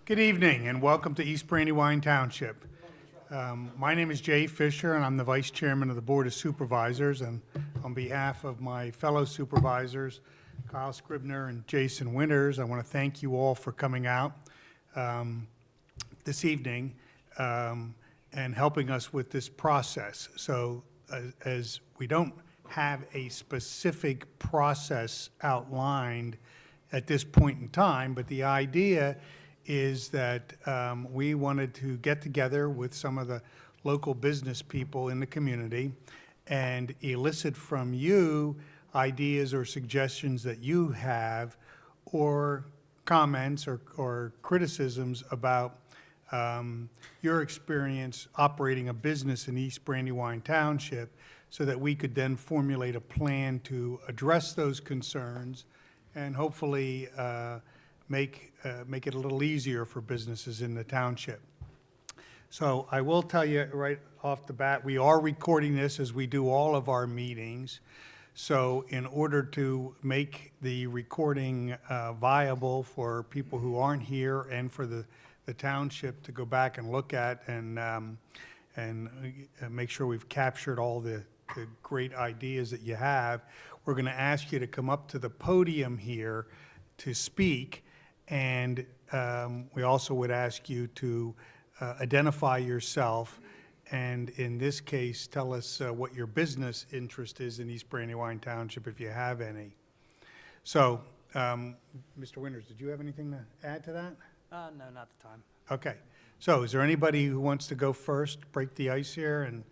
Good evening and welcome to East Brandywine Township. My name is Jay Fisher and I'm the Vice Chairman of the Board of Supervisors, and on behalf of my fellow supervisors, Kyle Scribner and Jason Winters, I want to thank you all for coming out this evening and helping us with this process. So as we don't have a specific process outlined at this point in time, but the idea is that we wanted to get together with some of the local business people in the community and elicit from you ideas or suggestions that you have, or comments or criticisms about your experience operating a business in East Brandywine Township, so that we could then formulate a plan to address those concerns and hopefully make it a little easier for businesses in the township. So I will tell you right off the bat, we are recording this as we do all of our meetings. So in order to make the recording viable for people who aren't here and for the township to go back and look at and make sure we've captured all the great ideas that you have, we're going to ask you to come up to the podium here to speak. And we also would ask you to identify yourself, and in this case, tell us what your business interest is in East Brandywine Township, if you have any. So, Mr. Winters, did you have anything to add to that? No, not the time. Okay. So, is there anybody who wants to go first, break the ice here? And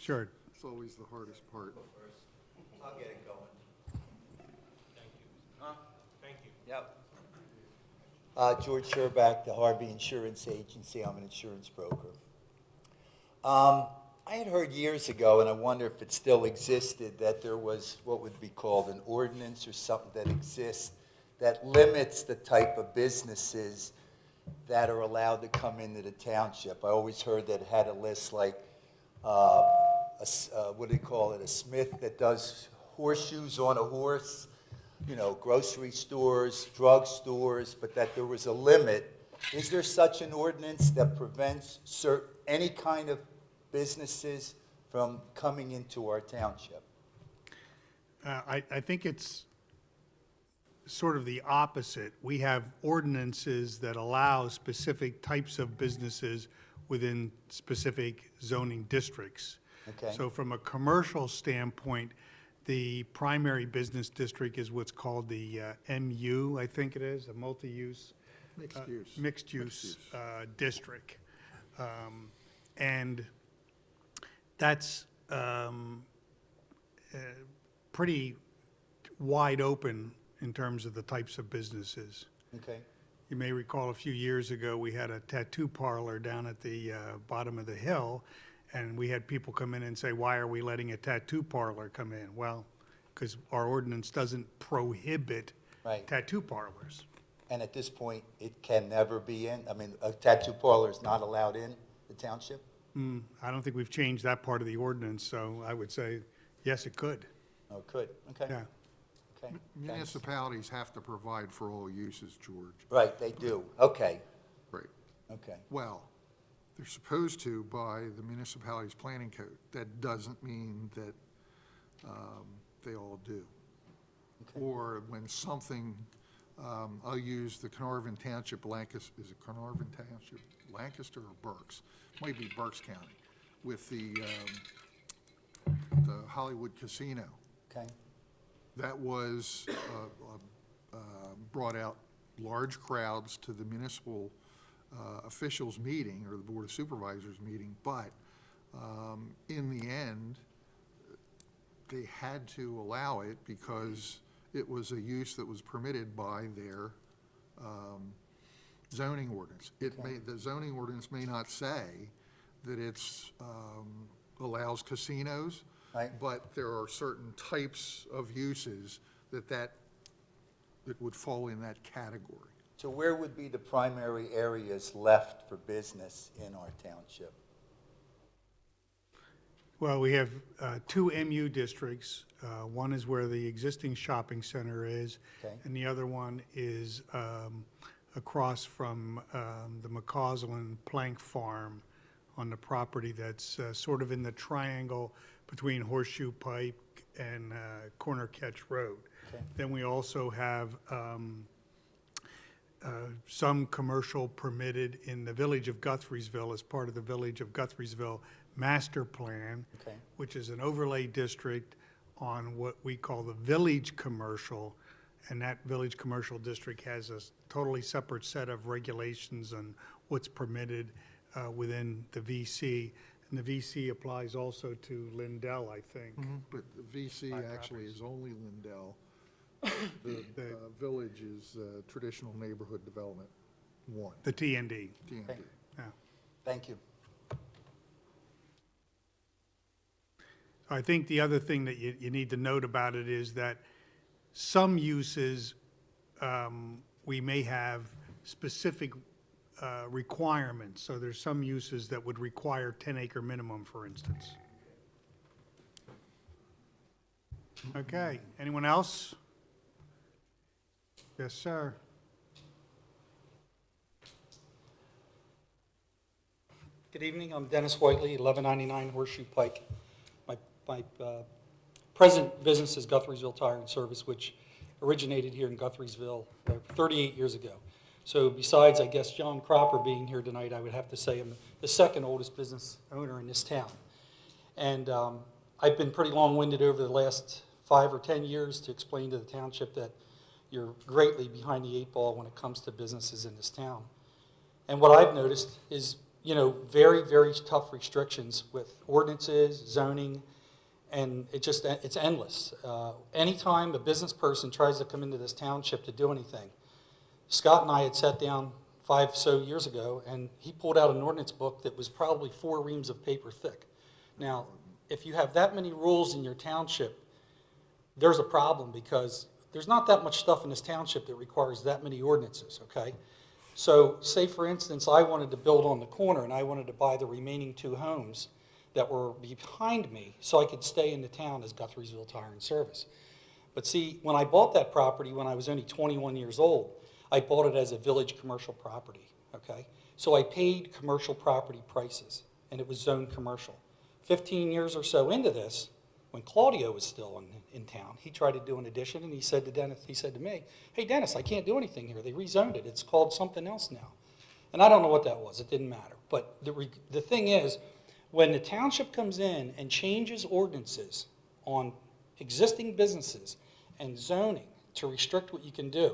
sure. It's always the hardest part. I'll get it going. Thank you. Huh? Thank you. Yep. George Sherback, the Harvey Insurance Agency. I'm an insurance broker. I had heard years ago, and I wonder if it still existed, that there was what would be called an ordinance or something that exists that limits the type of businesses that are allowed to come into the township. I always heard that it had a list like, what do they call it, a smith that does horseshoes on a horse, you know, grocery stores, drug stores, but that there was a limit. Is there such an ordinance that prevents any kind of businesses from coming into our township? I think it's sort of the opposite. We have ordinances that allow specific types of businesses within specific zoning districts. Okay. So from a commercial standpoint, the primary business district is what's called the MU, I think it is, a multi-use. Mixed use district. And that's pretty wide open in terms of the types of businesses. Okay. You may recall a few years ago, we had a tattoo parlor down at the bottom of the hill, and we had people come in and say, why are we letting a tattoo parlor come in? Well, because our ordinance doesn't prohibit tattoo parlors. And at this point, it can never be in? I mean, a tattoo parlor is not allowed in the township? I don't think we've changed that part of the ordinance, so I would say, yes, it could. Oh, it could, okay. Yeah. Okay. Municipalities have to provide for all uses, George. Right, they do, okay, Right. okay. Well, they're supposed to by the municipality's planning code. That doesn't mean that they all do. Okay. Or when something, I'll use the Carnarvon Township, Lancaster, is it Carnarvon Township, Lancaster or Berks? Might be Berks County, with the Hollywood Casino. Okay, That was, brought out large crowds to the municipal officials meeting, or the Board of Supervisors meeting, but in the end, they had to allow it because it was a use that was permitted by their zoning ordinance. The zoning ordinance may not say that it's allows casinos, right. but there are certain types of uses that would fall in that category. So where would be the primary areas left for business in our township? Well, we have two MU districts. One is where the existing shopping center is, Okay. and the other one is across from the McCausland Plank Farm on the property that's sort of in the triangle between Horseshoe Pike and Corner Catch Road. Okay. Then we also have some commercial permitted in the village of Guthriesville as part of the village of Guthriesville master plan, Okay. which is an overlay district on what we call the village commercial. And that village commercial district has a totally separate set of regulations on what's permitted within the VC. And the VC applies also to Lindell, I think. But the VC actually is only Lindell. The village is Traditional Neighborhood Development 1, The TND. TND. Okay. Yeah. Thank you. I think the other thing that you need to note about it is that some uses, we may have specific requirements. So there's some uses that would require 10-acre minimum, for instance. Okay, anyone else? Yes, sir. Good evening, I'm Dennis Waitley, 1199 Horseshoe Pike. My present business is Guthriesville Tire and Service, which originated here in Guthriesville 38 years ago. So besides, I guess, John Cropper being here tonight, I would have to say I'm the second oldest business owner in this town. And I've been pretty long-winded over the last 5 or 10 years to explain to the township that you're greatly behind the 8 ball when it comes to businesses in this town. And what I've noticed is, very, very tough restrictions with ordinances, zoning, and it's endless. Anytime a business person tries to come into this township to do anything, Scott and I had sat down 5 so years ago, and he pulled out an ordinance book that was probably 4 reams of paper thick. Now, if you have that many rules in your township, there's a problem, because there's not that much stuff in this township that requires that many ordinances, okay? So say, for instance, I wanted to build on the corner and I wanted to buy the remaining 2 homes that were behind me so I could stay in the town as Guthriesville Tire and Service. But see, when I bought that property when I was only 21 years old, I bought it as a village commercial property, okay? So I paid commercial property prices, and it was zoned commercial. 15 years or so into this, when Claudio was still in town, he tried to do an addition, and he said to me, hey, Dennis, I can't do anything here. They rezoned it. It's called something else now. And I don't know what that was. It didn't matter. But the thing is, when the township comes in and changes ordinances on existing businesses and zoning to restrict what you can do,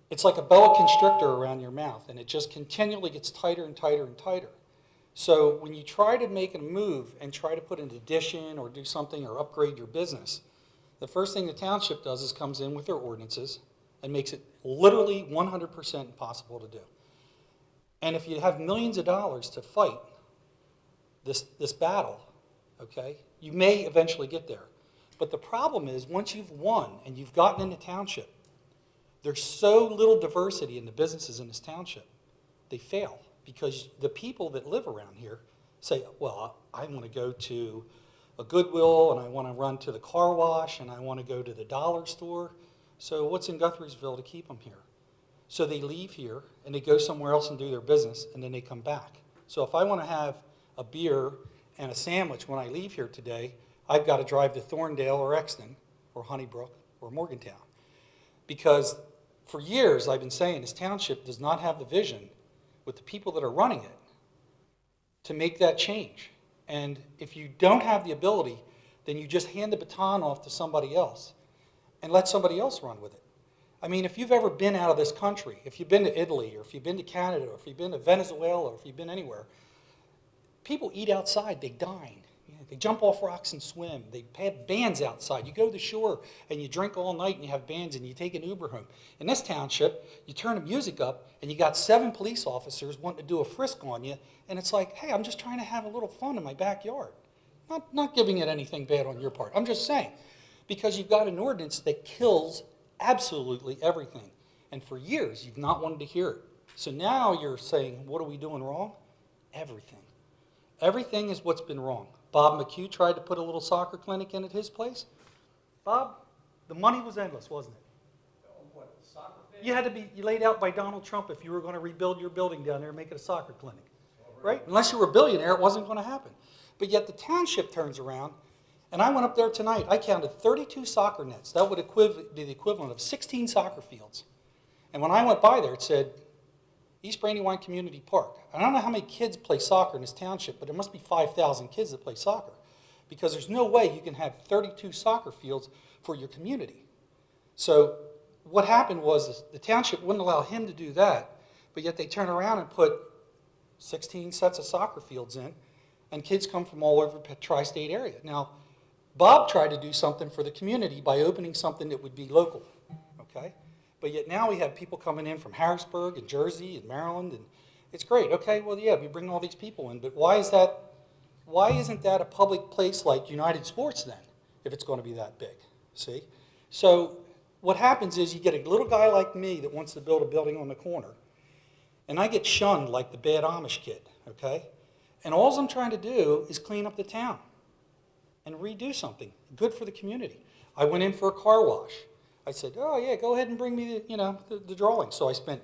it's like a boa constrictor around your mouth, and it just continually gets tighter and tighter and tighter. So when you try to make a move and try to put an addition or do something or upgrade your business, the first thing the township does is comes in with their ordinances and makes it literally 100% impossible to do. And if you have millions of dollars to fight this battle, okay, you may eventually get there. But the problem is, once you've won and you've gotten into township, there's so little diversity in the businesses in this township, they fail. Because the people that live around here say, well, I want to go to a Goodwill, and I want to run to the car wash, and I want to go to the dollar store. So what's in Guthriesville to keep them here? So they leave here, and they go somewhere else and do their business, and then they come back. So if I want to have a beer and a sandwich when I leave here today, I've got to drive to Thorndale or Exton or Honeybrook or Morgantown. Because for years I've been saying this township does not have the vision with the people that are running it to make that change. And if you don't have the ability, then you just hand the baton off to somebody else and let somebody else run with it. I mean, if you've ever been out of this country, if you've been to Italy, or if you've been to Canada, or if you've been to Venezuela, or if you've been anywhere, people eat outside, they dine. They jump off rocks and swim. They have bands outside. You go to the shore and you drink all night and you have bands and you take an Uber home. In this township, you turn the music up and you got 7 police officers wanting to do a frisk on you, and it's like, hey, I'm just trying to have a little fun in my backyard. Not giving it anything bad on your part. I'm just saying, because you've got an ordinance that kills absolutely everything. And for years, you've not wanted to hear it. So now you're saying, what are we doing wrong? Everything. Everything is what's been wrong. Bob McHugh tried to put a little soccer clinic in at his place. Bob, the money was endless, wasn't it? What, soccer field? you had to be laid out by Donald Trump if you were going to rebuild your building down there and make it a soccer clinic, right? Unless you were a billionaire, it wasn't going to happen. But yet the township turns around, and I went up there tonight. I counted 32 soccer nets. That would be the equivalent of 16 soccer fields. And when I went by there, it said East Brandywine Community Park. I don't know how many kids play soccer in this township, but there must be 5,000 kids that play soccer, because there's no way you can have 32 soccer fields for your community. So what happened was the township wouldn't allow him to do that, but yet they turn around and put 16 sets of soccer fields in, and kids come from all over the tri-state area. Now, Bob tried to do something for the community by opening something that would be local, okay? But yet now we have people coming in from Harrisburg and Jersey and Maryland, and it's great. Okay, well, yeah, we bring all these people in, but why isn't that a public place like United Sports then, if it's going to be that big, see? So what happens is you get a little guy like me that wants to build a building on the corner, and I get shunned like the bad Amish kid, okay? And all I'm trying to do is clean up the town and redo something good for the community. I went in for a car wash. I said, oh yeah, go ahead and bring me the drawings. So I spent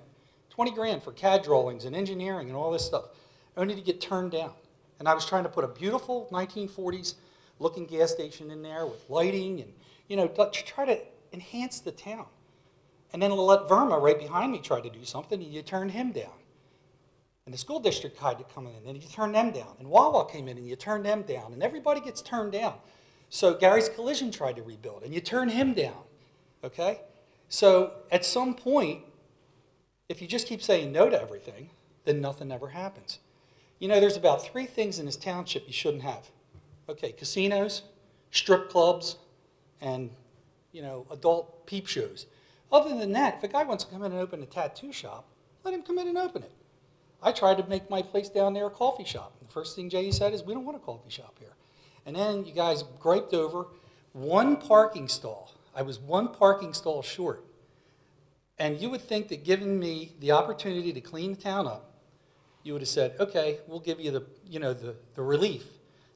20 grand for CAD drawings and engineering and all this stuff, only to get turned down. And I was trying to put a beautiful 1940s looking gas station in there with lighting and, to try to enhance the town. And then let Verma right behind me try to do something, and you turned him down. And the school district had to come in, and you turned them down. And Wawa came in, and you turned them down. And everybody gets turned down. So Gary's Collision tried to rebuild, and you turned him down. Okay? So at some point, if you just keep saying no to everything, then nothing ever happens. There's about 3 things in this township you shouldn't have. Okay, casinos, strip clubs, and, adult peep shows. Other than that, if a guy wants to come in and open a tattoo shop, let him come in and open it. I tried to make my place down there a coffee shop. The first thing Jay said is, we don't want a coffee shop here. And then you guys griped over one parking stall. I was 1 parking stall short. And you would think that giving me the opportunity to clean the town up, you would have said, okay, we'll give you the relief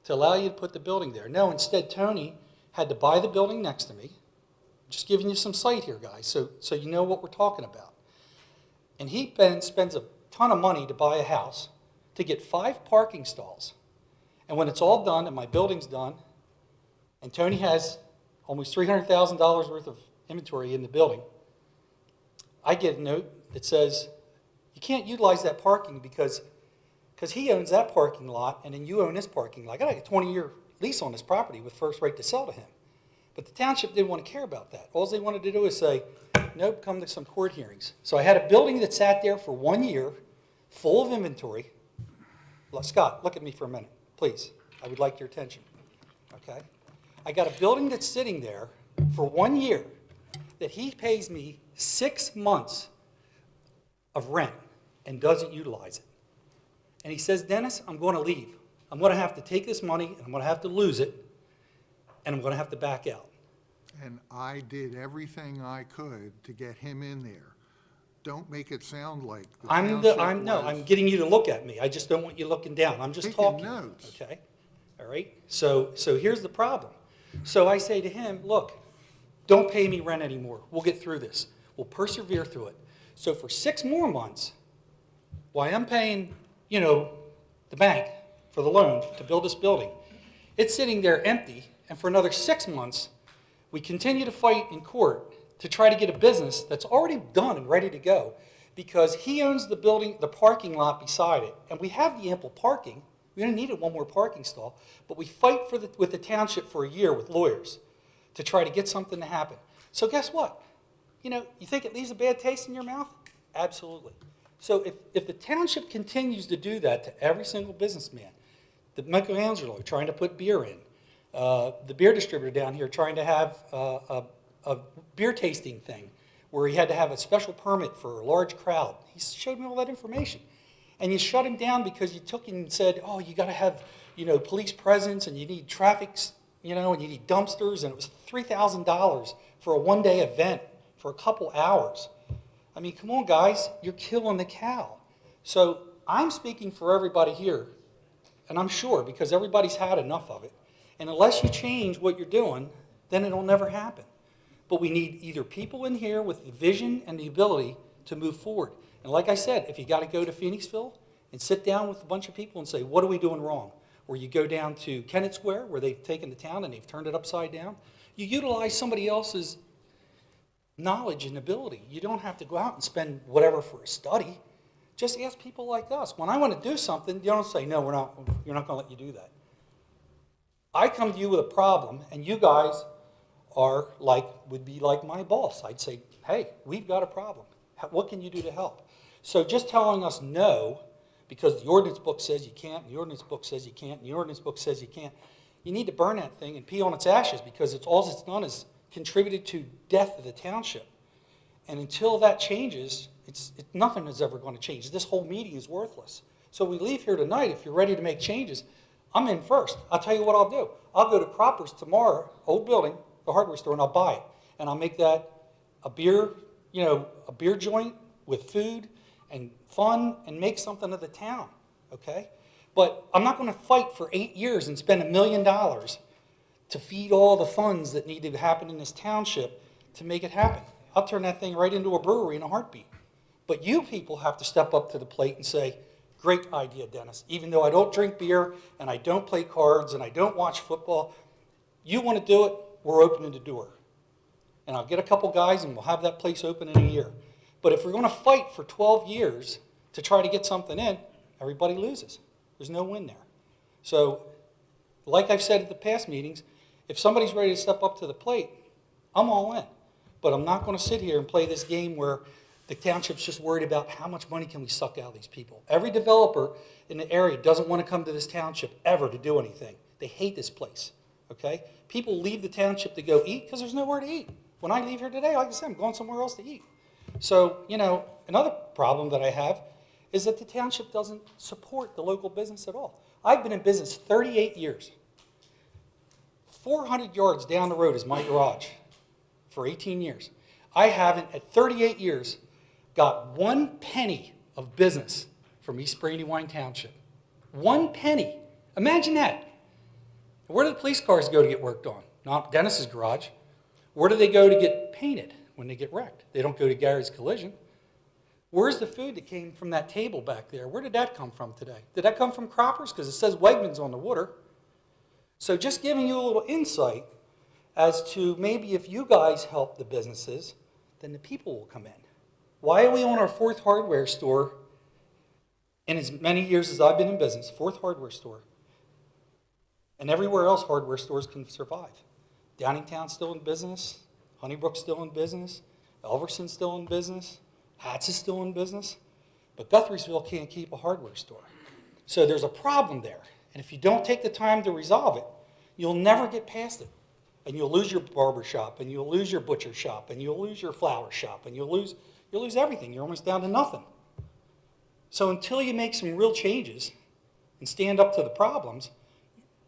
to allow you to put the building there. No, instead Tony had to buy the building next to me. I'm just giving you some sight here, guys, so you know what we're talking about. And he spends a ton of money to buy a house to get 5 parking stalls. And when it's all done and my building's done, and Tony has almost $300,000 worth of inventory in the building, I get a note that says, you can't utilize that parking because he owns that parking lot and then you own this parking lot. I got a 20-year lease on this property with first right to sell to him. But the township didn't want to care about that. All they wanted to do is say, nope, come to some court hearings. So I had a building that sat there for 1 year, full of inventory. Scott, look at me for a minute, please. I would like your attention, okay? I got a building that's sitting there for 1 year that he pays me 6 months of rent and doesn't utilize it. And he says, Dennis, I'm going to leave. I'm going to have to take this money, and I'm going to have to lose it, and I'm going to have to back out. And I did everything I could to get him in there. Don't make it sound like the township I'm getting you to look at me. I just don't want you looking down. I'm just taking talking. notes. Okay? All right? So here's the problem. So I say to him, look, don't pay me rent anymore. We'll get through this. We'll persevere through it. So for 6 more months, while I'm paying, the bank for the loan to build this building, it's sitting there empty, and for another 6 months, we continue to fight in court to try to get a business that's already done and ready to go, because he owns the building, the parking lot beside it, and we have the ample parking. We only needed 1 more parking stall, but we fight with the township for a year with lawyers to try to get something to happen. So guess what? You think it leaves a bad taste in your mouth? Absolutely. So if the township continues to do that to every single businessman, the Michelangelo trying to put beer in, the beer distributor down here trying to have a beer tasting thing where he had to have a special permit for a large crowd. He showed me all that information. And you shut him down because you took him and said, oh, you got to have, police presence, and you need traffic, and you need dumpsters, and it was $3,000 for a 1-day event for a couple hours. I mean, come on, guys, you're killing the cow. So I'm speaking for everybody here, and I'm sure, because everybody's had enough of it. And unless you change what you're doing, then it'll never happen. But we need either people in here with the vision and the ability to move forward. And like I said, if you got to go to Phoenixville and sit down with a bunch of people and say, what are we doing wrong? Or you go down to Kennett Square, where they've taken the town and they've turned it upside down. You utilize somebody else's knowledge and ability. You don't have to go out and spend whatever for a study. Just ask people like us. When I want to do something, you don't say, no, you're not going to let you do that. I come to you with a problem, and you guys would be like my boss. I'd say, hey, we've got a problem. What can you do to help? So just telling us no, because the ordinance book says you can't, and the ordinance book says you can't, and the ordinance book says you can't, you need to burn that thing and pee on its ashes, because all it's done is contributed to death of the township. And until that changes, nothing is ever going to change. This whole meeting is worthless. So we leave here tonight, if you're ready to make changes, I'm in first. I'll tell you what I'll do. I'll go to Cropper's tomorrow, old building, the hardware store, and I'll buy it. And I'll make that a beer joint with food and fun, and make something of the town, okay? But I'm not going to fight for 8 years and spend $1 million to feed all the funds that need to happen in this township to make it happen. I'll turn that thing right into a brewery in a heartbeat. But you people have to step up to the plate and say, great idea, Dennis. Even though I don't drink beer and I don't play cards and I don't watch football, you want to do it, we're opening the door. And I'll get a couple guys and we'll have that place open in a year. But if we're going to fight for 12 years to try to get something in, everybody loses. There's no win there. So, like I've said at the past meetings, if somebody's ready to step up to the plate, I'm all in. But I'm not going to sit here and play this game where the township's just worried about how much money can we suck out of these people. Every developer in the area doesn't want to come to this township ever to do anything. They hate this place, okay? People leave the township to go eat because there's nowhere to eat. When I leave here today, like I said, I'm going somewhere else to eat. So, another problem that I have is that the township doesn't support the local business at all. I've been in business 38 years. 400 yards down the road is my garage for 18 years. I haven't, at 38 years, got 1 penny of business from East Brandywine Township. 1 penny. Imagine that. Where do the police cars go to get worked on? Not Dennis's garage. Where do they go to get painted when they get wrecked? They don't go to Gary's Collision. Where's the food that came from that table back there? Where did that come from today? Did that come from Cropper's? Because it says Wegmans on the water. So just giving you a little insight as to maybe if you guys help the businesses, then the people will come in. Why are we on our 4th hardware store in as many years as I've been in business, 4th hardware store, and everywhere else hardware stores can survive? Downingtown's still in business, Honeybrook's still in business, Elverson's still in business, Hatz is still in business, but Guthriesville can't keep a hardware store. So there's a problem there, and if you don't take the time to resolve it, you'll never get past it. And you'll lose your barber shop, and you'll lose your butcher shop, and you'll lose your flower shop, and you'll lose everything. You're almost down to nothing. So until you make some real changes and stand up to the problems,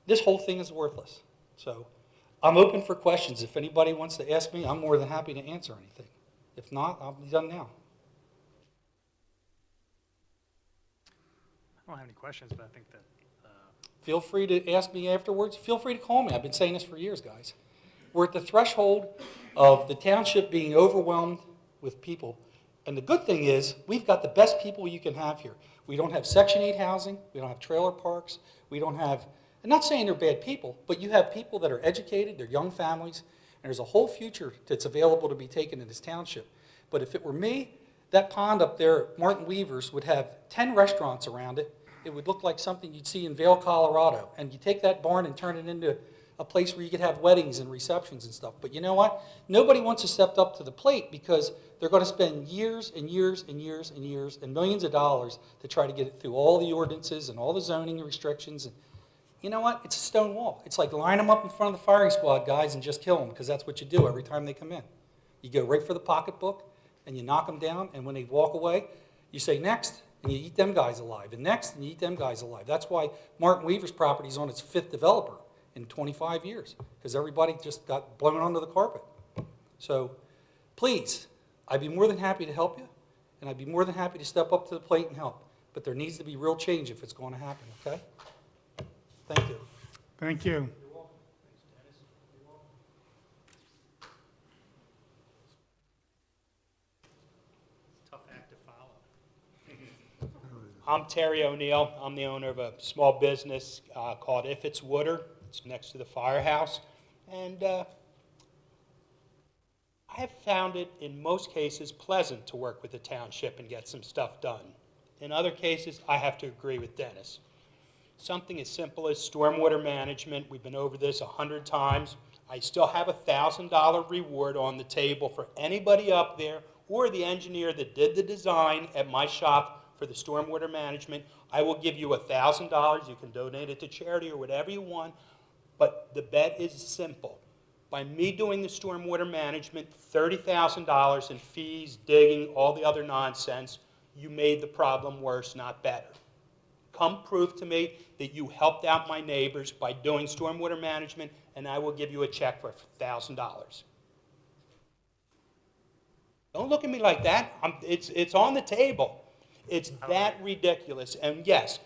this whole thing is worthless. So I'm open for questions. If anybody wants to ask me, I'm more than happy to answer anything. If not, I'll be done now. I don't have any questions, but I think that Feel free to ask me afterwards. Feel free to call me. I've been saying this for years, guys. We're at the threshold of the township being overwhelmed with people. And the good thing is, we've got the best people you can have here. We don't have Section 8 housing. We don't have trailer parks. We don't have, I'm not saying they're bad people, but you have people that are educated, they're young families, and there's a whole future that's available to be taken in this township. But if it were me, that pond up there at Martin Weaver's would have 10 restaurants around it. It would look like something you'd see in Vail, Colorado. And you take that barn and turn it into a place where you could have weddings and receptions and stuff. But you know what? Nobody wants to step up to the plate because they're going to spend years and years and years and years and millions of dollars to try to get it through all the ordinances and all the zoning restrictions. And you know what? It's a stone wall. It's like line them up in front of the firing squad guys and just kill them, because that's what you do every time they come in. You go right for the pocketbook and you knock them down, and when they walk away, you say next, and you eat them guys alive, and next, and you eat them guys alive. That's why Martin Weaver's property is on its 5th developer in 25 years, because everybody just got blown under the carpet. So please, I'd be more than happy to help you, and I'd be more than happy to step up to the plate and help. But there needs to be real change if it's going to happen, okay? Thank you. Thank you. I'm Terry ONeill. I'm the owner of a small business called If It's Wooder. It's next to the firehouse. And I have found it, in most cases, pleasant to work with the township and get some stuff done. In other cases, I have to agree with Dennis. Something as simple as stormwater management, we've been over this 100 times. I still have a $1,000 reward on the table for anybody up there or the engineer that did the design at my shop for the stormwater management. I will give you $1,000. You can donate it to charity or whatever you want. But the bet is simple. By me doing the stormwater management, $30,000 in fees, digging, all the other nonsense, you made the problem worse, not better. Come prove to me that you helped out my neighbors by doing stormwater management, and I will give you a check for $1,000. Don't look at me like that. It's on the table. It's that ridiculous. And yes,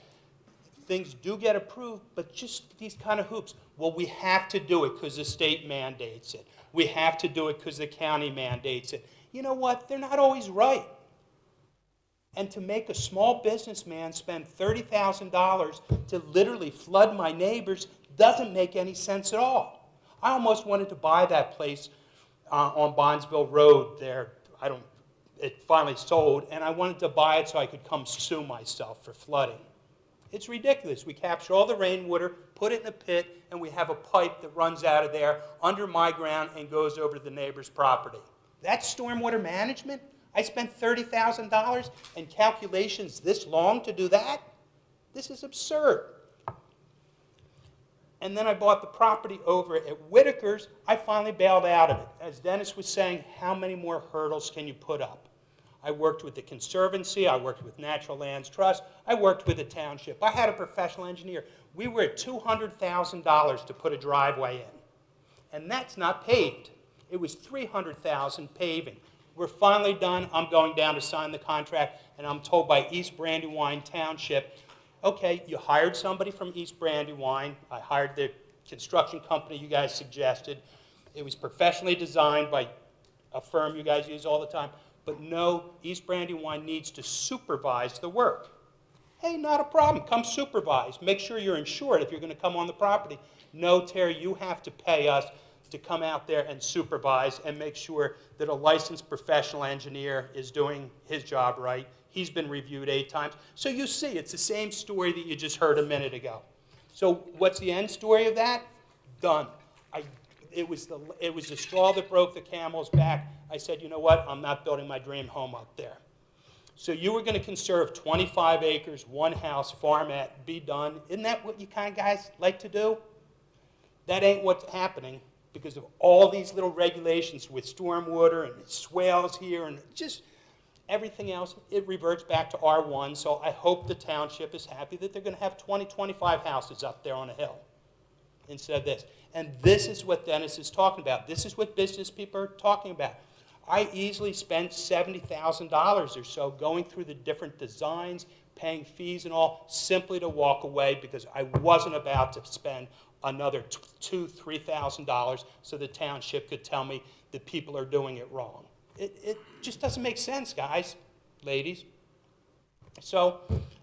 things do get approved, but just these kind of hoops. Well, we have to do it because the state mandates it. We have to do it because the county mandates it. You know what? They're not always right. And to make a small businessman spend $30,000 to literally flood my neighbors doesn't make any sense at all. I almost wanted to buy that place on Bondsville Road there. It finally sold, and I wanted to buy it so I could come sue myself for flooding. It's ridiculous. We capture all the rainwater, put it in a pit, and we have a pipe that runs out of there under my ground and goes over to the neighbor's property. That's stormwater management? I spent $30,000 and calculations this long to do that? This is absurd. And then I bought the property over at Whitaker's. I finally bailed out of it. As Dennis was saying, how many more hurdles can you put up? I worked with the Conservancy. I worked with Natural Lands Trust. I worked with the Township. I had a professional engineer. We were at $200,000 to put a driveway in. And that's not paved. It was $300,000 paving. We're finally done. I'm going down to sign the contract, and I'm told by East Brandywine Township, okay, you hired somebody from East Brandywine. I hired the construction company you guys suggested. It was professionally designed by a firm you guys use all the time. But no, East Brandywine needs to supervise the work. Hey, not a problem. Come supervise. Make sure you're insured if you're going to come on the property. No, Terry, you have to pay us to come out there and supervise and make sure that a licensed professional engineer is doing his job right. He's been reviewed 8 times. So you see, it's the same story that you just heard a minute ago. So what's the end story of that? Done. It was the straw that broke the camel's back. I said, you know what? I'm not building my dream home up there. So you were going to conserve 25 acres, 1 house, farmette, be done. Isn't that what you kind of guys like to do? That ain't what's happening because of all these little regulations with stormwater and swales here and just everything else. It reverts back to R1, so I hope the township is happy that they're going to have 20, 25 houses up there on a hill instead of this. And this is what Dennis is talking about. This is what business people are talking about. I easily spent $70,000 or so going through the different designs, paying fees and all, simply to walk away because I wasn't about to spend another $2,000, $3,000 so the township could tell me that people are doing it wrong. It just doesn't make sense, guys, ladies. So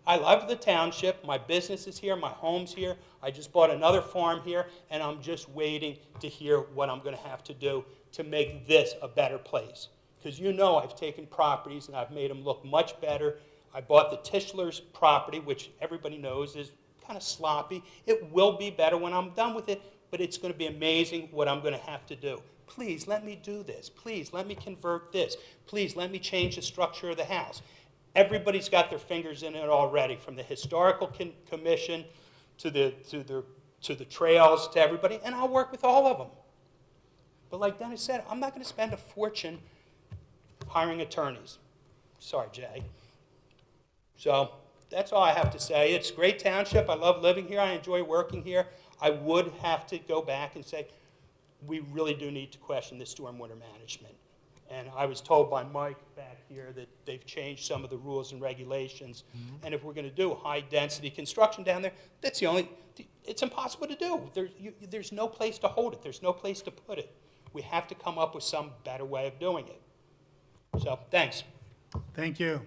I love the township. My business is here. My home's here. I just bought another farm here, and I'm just waiting to hear what I'm going to have to do to make this a better place. Because you know I've taken properties and I've made them look much better. I bought the Tischler's property, which everybody knows is kind of sloppy. It will be better when I'm done with it, but it's going to be amazing what I'm going to have to do. Please let me do this. Please let me convert this. Please let me change the structure of the house. Everybody's got their fingers in it already, from the historical commission to the trails to everybody, and I'll work with all of them. But like Dennis said, I'm not going to spend a fortune hiring attorneys. Sorry, Jay. So that's all I have to say. It's a great township. I love living here. I enjoy working here. I would have to go back and say, we really do need to question the stormwater management. And I was told by Mike back here that they've changed some of the rules and regulations. Mm-hmm. And if we're going to do high-density construction down there, that's it's impossible to do. There's no place to hold it. There's no place to put it. We have to come up with some better way of doing it. So, thanks. Thank you.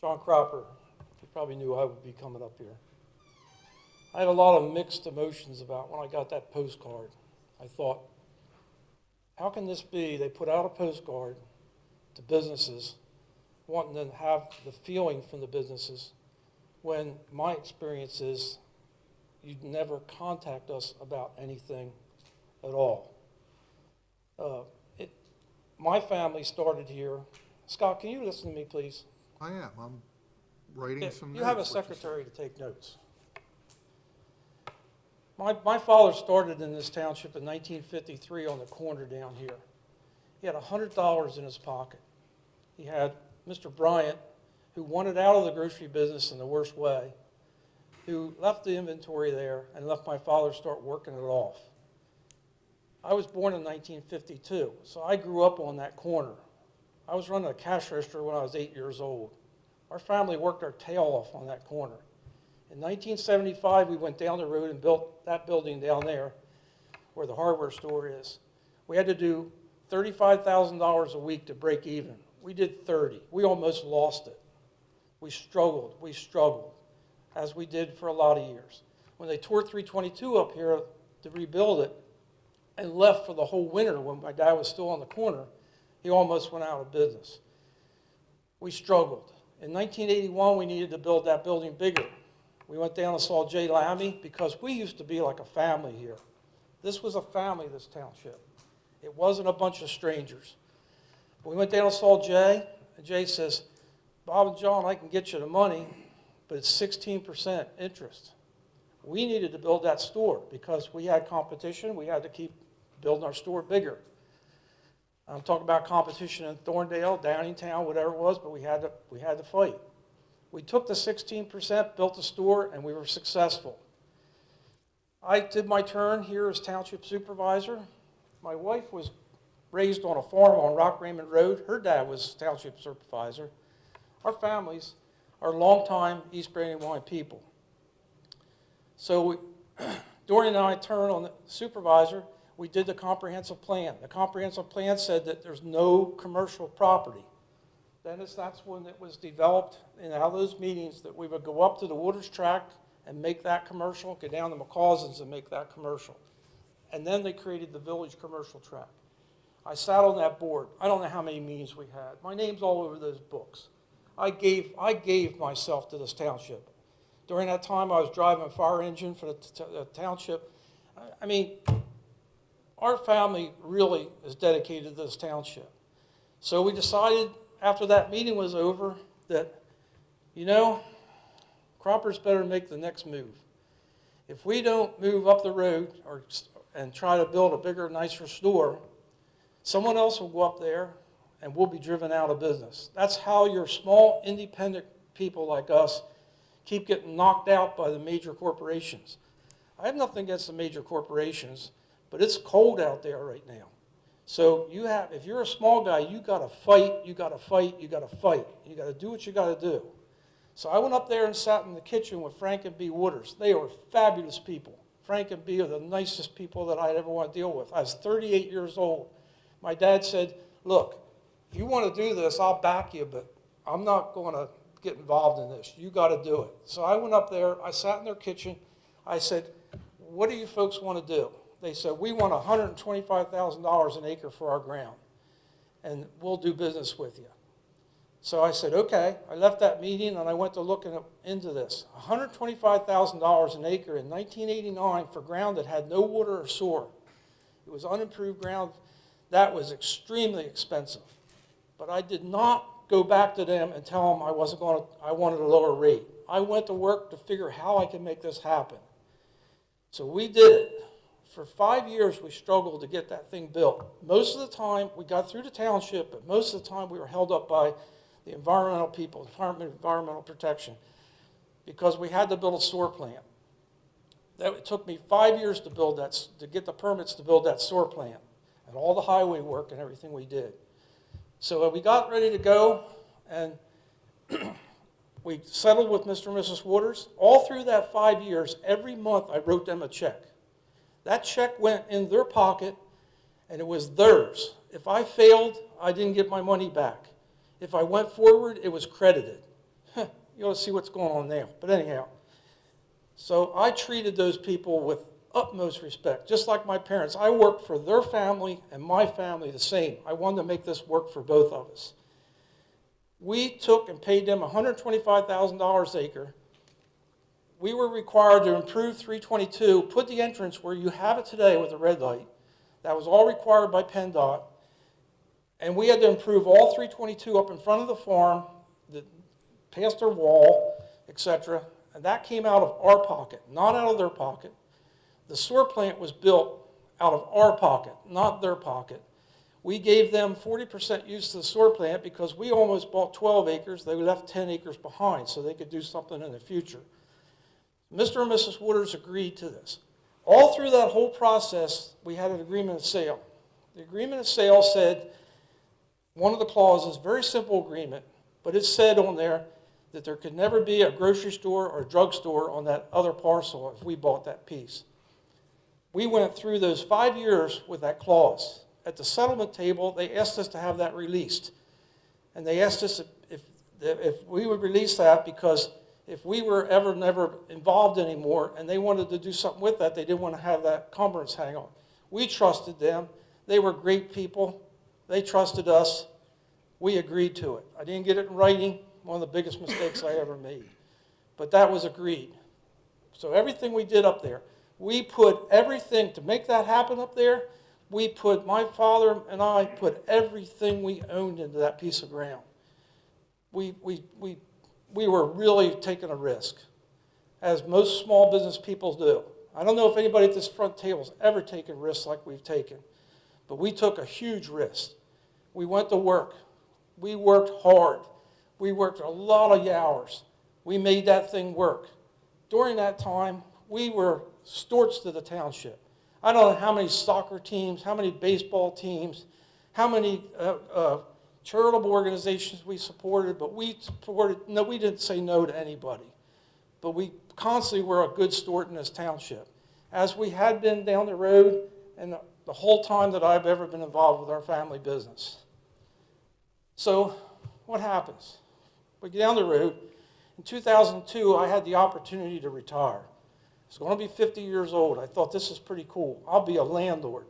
John Cropper, you probably knew I would be coming up here. I had a lot of mixed emotions about when I got that postcard. I thought, how can this be? They put out a postcard to businesses, wanting to have the feeling from the businesses, when my experience is you'd never contact us about anything at all. My family started here. Scott, can you listen to me, please? I am. I'm writing some notes. You have a what you said. secretary to take notes. My father started in this township in 1953 on the corner down here. He had $100 in his pocket. He had Mr. Bryan, who wanted out of the grocery business in the worst way, who left the inventory there and left my father start working it off. I was born in 1952, so I grew up on that corner. I was running a cash register when I was 8 years old. Our family worked our tail off on that corner. In 1975, we went down the road and built that building down there where the hardware store is. We had to do $35,000 a week to break even. We did 30. We almost lost it. We struggled, as we did for a lot of years. When they tore 322 up here to rebuild it and left for the whole winter when my dad was still on the corner, he almost went out of business. We struggled. In 1981, we needed to build that building bigger. We went down and saw Jay Lammy because we used to be like a family here. This was a family, this township. It wasn't a bunch of strangers. We went down and saw Jay, and Jay says, Bob and John, I can get you the money, but it's 16% interest. We needed to build that store because we had competition. We had to keep building our store bigger. I'm talking about competition in Thorndale, Downingtown, whatever it was, but we had to fight. We took the 16%, built the store, and we were successful. I did my turn here as Township Supervisor. My wife was raised on a farm on Rock Raymond Road. Her dad was Township Supervisor. Our families are longtime East Brandywine people. So during my turn on the supervisor, we did the comprehensive plan. The comprehensive plan said that there's no commercial property. Dennis, that's when it was developed in all those meetings that we would go up to the Waters Tract and make that commercial, go down to McCausins and make that commercial. And then they created the Village Commercial Tract. I sat on that board. I don't know how many meetings we had. My name's all over those books. I gave myself to this township. During that time, I was driving a fire engine for the township. I mean, our family really is dedicated to this township. So we decided after that meeting was over that, you know, Croppers better make the next move. If we don't move up the road and try to build a bigger, nicer store, someone else will go up there and we'll be driven out of business. That's how your small, independent people like us keep getting knocked out by the major corporations. I have nothing against the major corporations, but it's cold out there right now. So if you're a small guy, you got to fight, you got to fight, you got to fight. You got to do what you got to do. So I went up there and sat in the kitchen with Frank and B. Wooders. They are fabulous people. Frank and B are the nicest people that I'd ever want to deal with. I was 38 years old. My dad said, look, if you want to do this, I'll back you, but I'm not going to get involved in this. You got to do it. So I went up there. I sat in their kitchen. I said, what do you folks want to do? They said, we want $125,000 an acre for our ground, and we'll do business with you. So I said, okay. I left that meeting, and I went to look into this. $125,000 an acre in 1989 for ground that had no water or sewer. It was unimproved ground. That was extremely expensive. But I did not go back to them and tell them I wanted a lower rate. I went to work to figure how I could make this happen. So we did it. For 5 years, we struggled to get that thing built. Most of the time, we got through the township, but most of the time, we were held up by the environmental people, Department of Environmental Protection, because we had to build a sewer plant. It took me 5 years to build that, to get the permits to build that sewer plant, and all the highway work and everything we did. So we got ready to go, and we settled with Mr. and Mrs. Waters. All through that 5 years, every month I wrote them a check. That check went in their pocket, and it was theirs. If I failed, I didn't get my money back. If I went forward, it was credited. You ought to see what's going on now. But anyhow, so I treated those people with utmost respect, just like my parents. I worked for their family and my family the same. I wanted to make this work for both of us. We took and paid them $125,000 an acre. We were required to improve 322, put the entrance where you have it today with the red light. That was all required by PennDOT. And we had to improve all 322 up in front of the farm, past their wall, etc. And that came out of our pocket, not out of their pocket. The sewer plant was built out of our pocket, not their pocket. We gave them 40% use of the sewer plant because we almost bought 12 acres. They left 10 acres behind so they could do something in the future. Mr. and Mrs. Waters agreed to this. All through that whole process, we had an agreement of sale. The agreement of sale said, one of the clauses, very simple agreement, but it said on there that there could never be a grocery store or a drugstore on that other parcel if we bought that piece. We went through those 5 years with that clause. At the settlement table, they asked us to have that released. And they asked us if we would release that because if we were ever never involved anymore and they wanted to do something with that, they didn't want to have that encumbrance hang on. We trusted them. They were great people. They trusted us. We agreed to it. I didn't get it in writing, one of the biggest mistakes I ever made. But that was agreed. So everything we did up there, we put everything to make that happen up there. My father and I put everything we owned into that piece of ground. We were really taking a risk, as most small business people do. I don't know if anybody at this front table has ever taken risks like we've taken, but we took a huge risk. We went to work. We worked hard. We worked a lot of hours. We made that thing work. During that time, we were stewards to the township. I don't know how many soccer teams, how many baseball teams, how many charitable organizations we supported, but we didn't say no to anybody. But we constantly were a good steward in this township, as we had been down the road and the whole time that I've ever been involved with our family business. So what happens? We get down the road. In 2002, I had the opportunity to retire. I was going to be 50 years old. I thought, this is pretty cool. I'll be a landlord.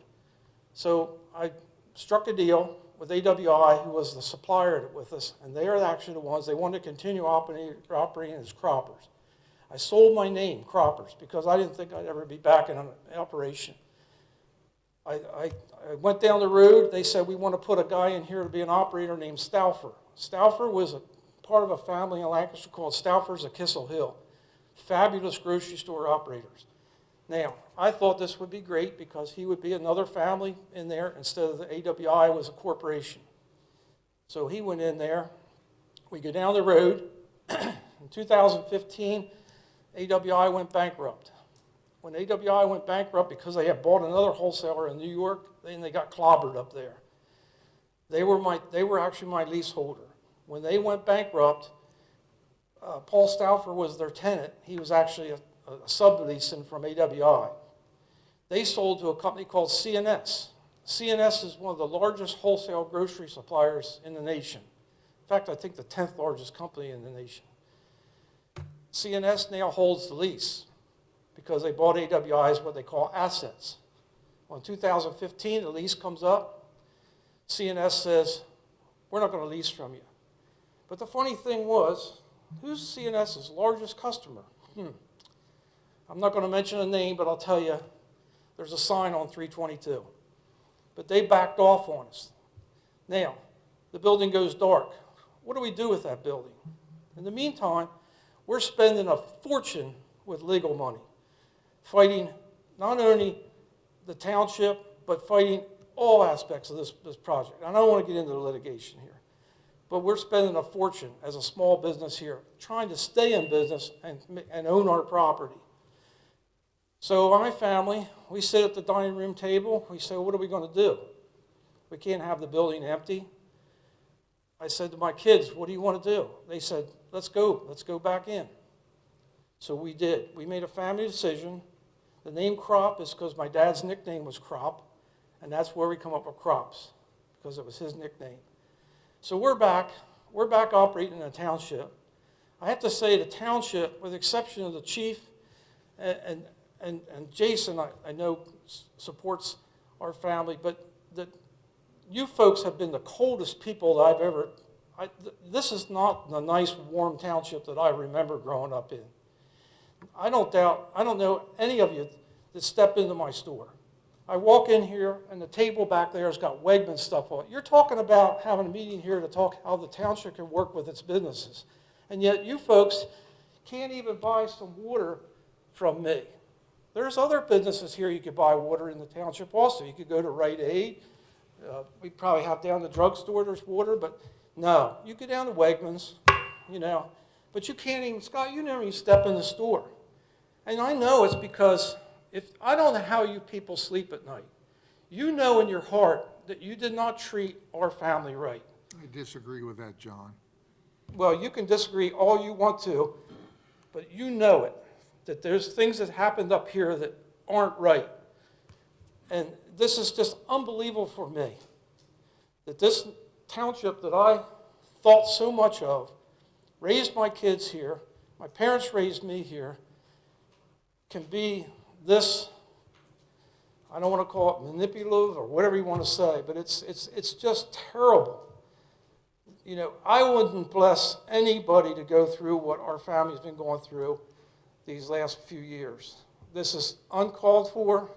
So I struck a deal with AWI, who was the supplier with us, and they are actually the ones, they wanted to continue operating as croppers. I sold my name, Croppers, because I didn't think I'd ever be back in an operation. I went down the road. They said, we want to put a guy in here to be an operator named Stauffer. Stauffer was a part of a family in Lancaster called Stauffers of Kissel Hill. Fabulous grocery store operators. Now, I thought this would be great because he would be another family in there instead of the AWI was a corporation. So he went in there. We go down the road. In 2015, AWI went bankrupt. When AWI went bankrupt because they had bought another wholesaler in New York, then they got clobbered up there. They were actually my leaseholder. When they went bankrupt, Paul Stauffer was their tenant. He was actually a subleasing from AWI. They sold to a company called CNS. CNS is one of the largest wholesale grocery suppliers in the nation. In fact, I think the 10th largest company in the nation. CNS now holds the lease because they bought AWI's what they call assets. Well, in 2015, the lease comes up. CNS says, we're not going to lease from you. But the funny thing was, who's CNS's largest customer? I'm not going to mention a name, but I'll tell you, there's a sign on 322. But they backed off on us. Now, the building goes dark. What do we do with that building? In the meantime, we're spending a fortune with legal money, fighting not only the township, but fighting all aspects of this project. I don't want to get into the litigation here, but we're spending a fortune as a small business here, trying to stay in business and own our property. So my family, we sit at the dining room table. We say, what are we going to do? We can't have the building empty. I said to my kids, what do you want to do? They said, let's go back in. So we did. We made a family decision. The name Crop is because my dad's nickname was Crop, and that's where we come up with Crops, because it was his nickname. So we're back operating in a township. I have to say the township, with the exception of the chief and Jason, I know supports our family, but that you folks have been the coldest people that I've ever, this is not the nice, warm township that I remember growing up in. I don't know any of you that step into my store. I walk in here and the table back there has got Wegman stuff on it. You're talking about having a meeting here to talk how the township can work with its businesses. And yet you folks can't even buy some water from me. There's other businesses here you could buy water in the township also. You could go to Rite Aid. We probably have down the drugstore, there's water, but no. You go down to Wegmans, you know, but you can't even, Scott, you never even step in the store. And I know it's because I don't know how you people sleep at night. You know in your heart that you did not treat our family right. I disagree with that, John. Well, you can disagree all you want to, but you know it, that there's things that happened up here that aren't right. And this is just unbelievable for me, that this township that I thought so much of, raised my kids here, my parents raised me here, can be this, I don't want to call it manipulative or whatever you want to say, but it's just terrible. You know, I wouldn't bless anybody to go through what our family's been going through these last few years. This is uncalled for,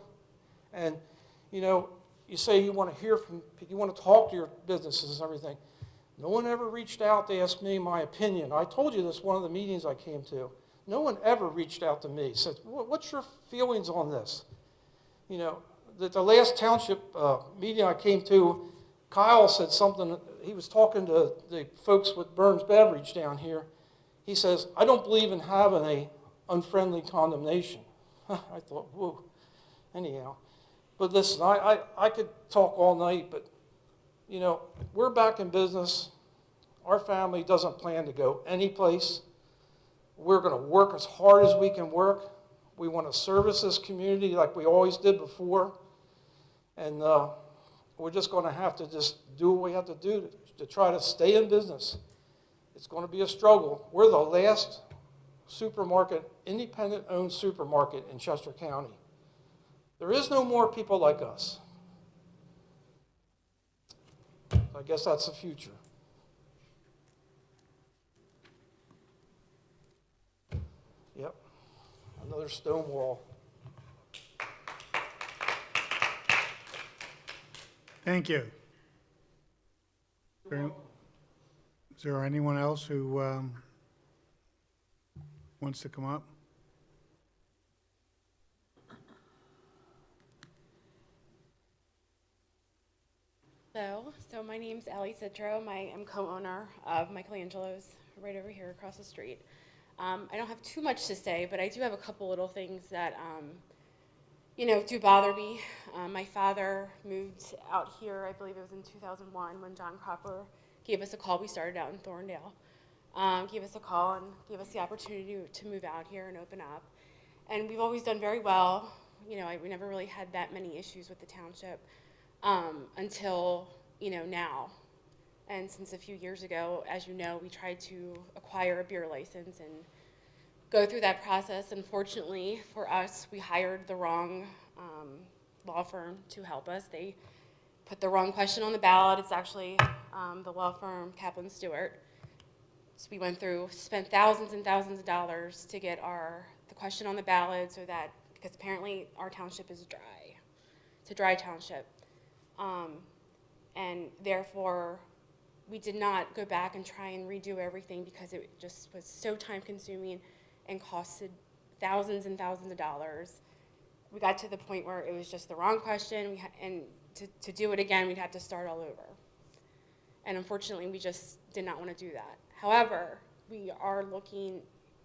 and you know, you say you want to hear from, you want to talk to your businesses and everything. No one ever reached out to ask me my opinion. I told you this one of the meetings I came to. No one ever reached out to me, said, what's your feelings on this? You know, the last township meeting I came to, Kyle said something, he was talking to the folks with Burns Beverage down here. He says, I don't believe in having a unfriendly condemnation. I thought, whoa, anyhow. But listen, I could talk all night, but, you know, we're back in business. Our family doesn't plan to go anyplace. We're going to work as hard as we can work. We want to service this community like we always did before. And we're just going to have to just do what we have to do to try to stay in business. It's going to be a struggle. We're the last supermarket, independent-owned supermarket in Chester County. There is no more people like us. I guess that's the future. Yep, another stone wall. Thank you. Is there anyone else who wants to come up? So my name's ELISA Jerome. I am co-owner of Michelangelo's right over here across the street. I don't have too much to say, but I do have a couple little things that, you know, do bother me. My father moved out here, I believe it was in 2001, when John Cropper gave us a call. We started out in Thorndale. Gave us a call and gave us the opportunity to move out here and open up. And we've always done very well. You know, we never really had that many issues with the township until, you know, now. And since a few years ago, as you know, we tried to acquire a beer license and go through that process. Unfortunately for us, we hired the wrong law firm to help us. They put the wrong question on the ballot. It's actually the law firm Kaplan Stewart. So we went through, spent thousands and thousands of dollars to get the question on the ballot, so that, because apparently our township is dry. It's a dry township. And therefore, we did not go back and try and redo everything because it just was so time consuming and costed thousands and thousands of dollars. We got to the point where it was just the wrong question, and to do it again, we'd have to start all over. And unfortunately, we just did not want to do that. However, we are looking,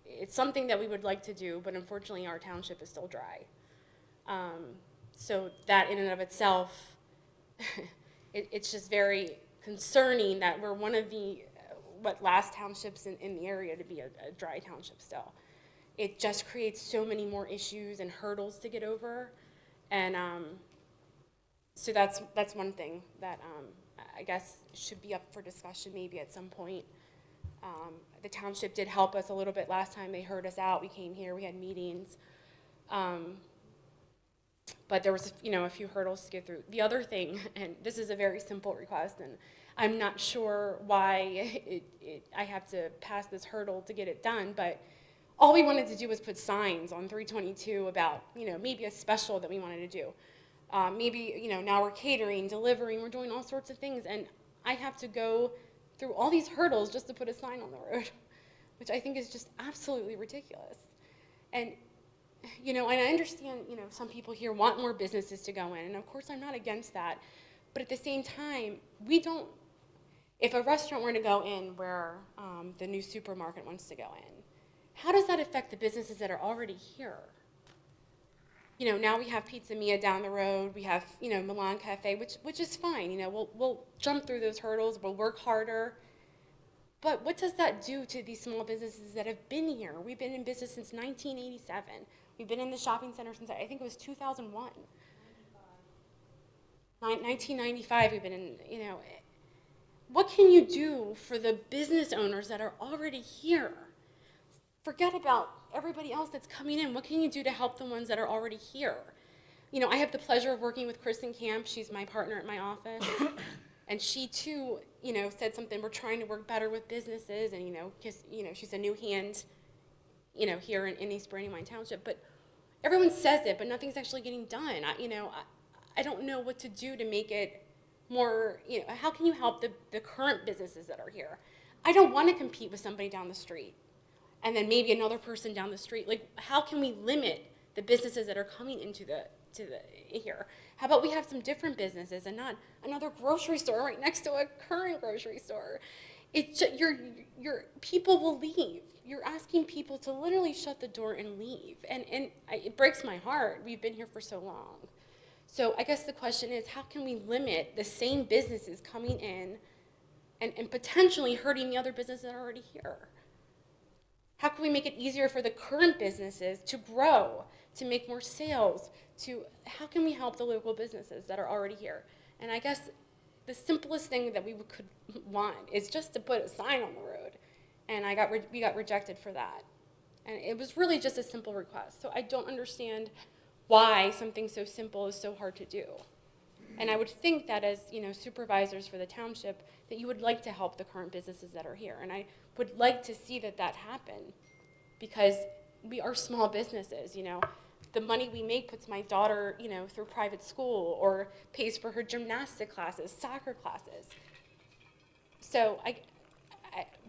it's something that we would like to do, but unfortunately our township is still dry. So that in and of itself, it's just very concerning that we're one of the last townships in the area to be a dry township still. It just creates so many more issues and hurdles to get over. And so that's one thing that I guess should be up for discussion maybe at some point. The township did help us a little bit last time. They heard us out. We came here, we had meetings. But there was, a few hurdles to get through. The other thing, and this is a very simple request, and I'm not sure why I have to pass this hurdle to get it done, but all we wanted to do was put signs on 322 about, maybe a special that we wanted to do. Maybe, now we're catering, delivering, we're doing all sorts of things, and I have to go through all these hurdles just to put a sign on the road, which I think is just absolutely ridiculous. And, and I understand, some people here want more businesses to go in, and of course I'm not against that, but at the same time, if a restaurant were to go in where the new supermarket wants to go in, how does that affect the businesses that are already here? Now we have Pizza Mia down the road, we have, Milan Cafe, which is fine, we'll jump through those hurdles, we'll work harder. But what does that do to these small businesses that have been here? We've been in business since 1987. We've been in the shopping center since, I think it was 2001. 1995 we've been in, what can you do for the business owners that are already here? Forget about everybody else that's coming in. What can you do to help the ones that are already here? I have the pleasure of working with Kristen Camp. She's my partner at my office. And she too, said something, we're trying to work better with businesses, and, because, she's a new hand, here in East Brandywine Township. But everyone says it, but nothing's actually getting done. I don't know what to do to make it more, how can you help the current businesses that are here? I don't want to compete with somebody down the street and then maybe another person down the street. Like, how can we limit the businesses that are coming into here? How about we have some different businesses and not another grocery store right next to a current grocery store? Your people will leave. You're asking people to literally shut the door and leave. And it breaks my heart. We've been here for so long. So I guess the question is, how can we limit the same businesses coming in and potentially hurting the other businesses that are already here? How can we make it easier for the current businesses to grow, to make more sales, how can we help the local businesses that are already here? And I guess the simplest thing that we could want is just to put a sign on the road. And we got rejected for that. And it was really just a simple request. So I don't understand why something so simple is so hard to do. And I would think that as, supervisors for the township, that you would like to help the current businesses that are here. And I would like to see that happen, because we are small businesses, The money we make puts my daughter, through private school or pays for her gymnastic classes, soccer classes. So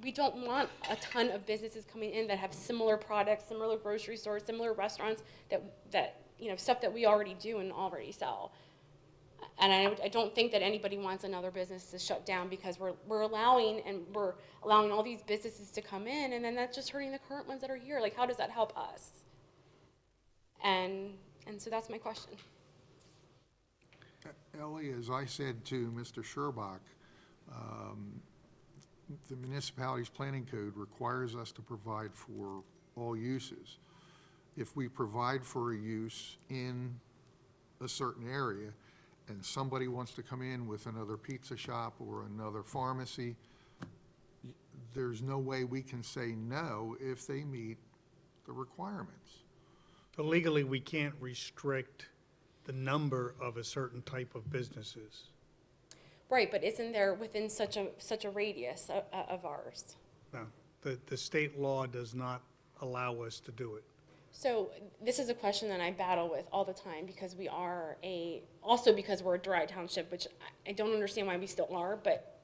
we don't want a ton of businesses coming in that have similar products, similar grocery stores, similar restaurants that stuff that we already do and already sell. And I don't think that anybody wants another business to shut down, because we're allowing all these businesses to come in, and then that's just hurting the current ones that are here. Like, how does that help us? And so that's my question. Ellie, as I said to Mr. Sherbach, the municipality's planning code requires us to provide for all uses. If we provide for a use in a certain area and somebody wants to come in with another pizza shop or another pharmacy, there's no way we can say no if they meet the requirements. So legally, we can't restrict the number of a certain type of businesses. Right, but isn't there within such a radius of ours? No, the state law does not allow us to do it. So this is a question that I battle with all the time, because because we're a dry township, which I don't understand why we still are, but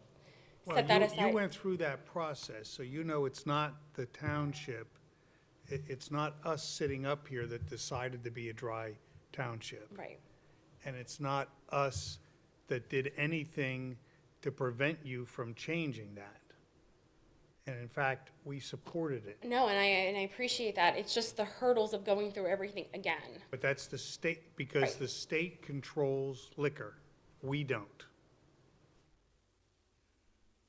set that aside. You went through that process, so it's not the township, it's not us sitting up here that decided to be a dry township. Right. And it's not us that did anything to prevent you from changing that. And in fact, we supported it. No, and I appreciate that. It's just the hurdles of going through everything again. But that's the state, because Right. the state controls liquor. We don't.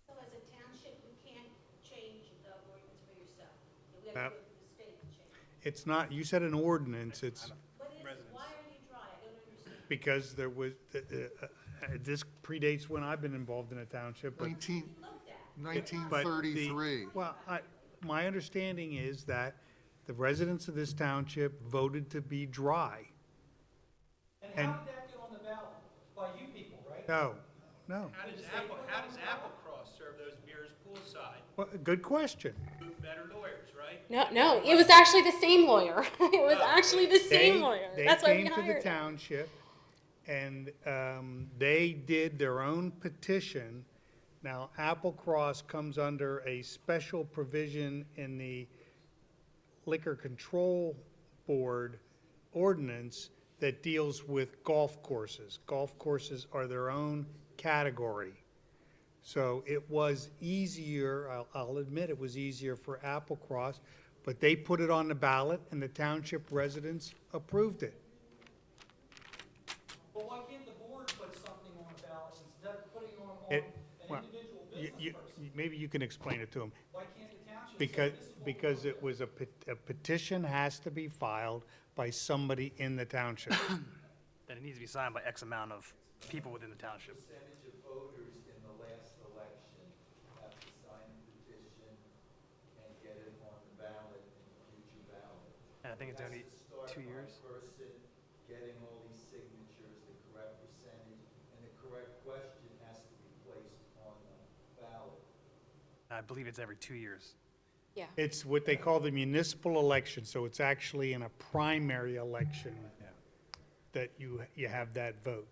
So as a township, you can't change the ordinance for yourself. We No. have to go to the state to change. It's not, you said an ordinance, it's Why are you dry? I don't understand. because there was, this predates when I've been involved in a township, but 19, Looked at. 1933. Well, my understanding is that the residents of this township voted to be dry. And And- how did that get on the ballot? By you people, right? No. How does Applecross serve those beers poolside? Well, good question. Better lawyers, right? No, it was actually the same lawyer. It was actually the They- same lawyer. That's why we They came to hired the him. township, and they did their own petition. Now, Applecross comes under a special provision in the Liquor Control Board ordinance that deals with golf courses. Golf courses are their own category. So it was easier, I'll admit, it was easier for Applecross, but they put it on the ballot, and the township residents approved it. Well, why can't the board put something on the ballot instead of putting it on It- an well, individual business person? Maybe you can explain it to them. Why can't the township say Because, this is what because we're it was a petition has to be filed by somebody in the township. Then it needs to be signed by X amount of people within the township. Percentage of voters in the last election have to sign the petition and get it on the ballot in the future ballot. And I think it's only It has to start 2 by years. person getting all these signatures, the correct percentage, and the correct question has to be placed on the ballot. I believe it's every 2 years. Yeah. It's what they call the municipal election, so it's actually in a primary election that you have that vote.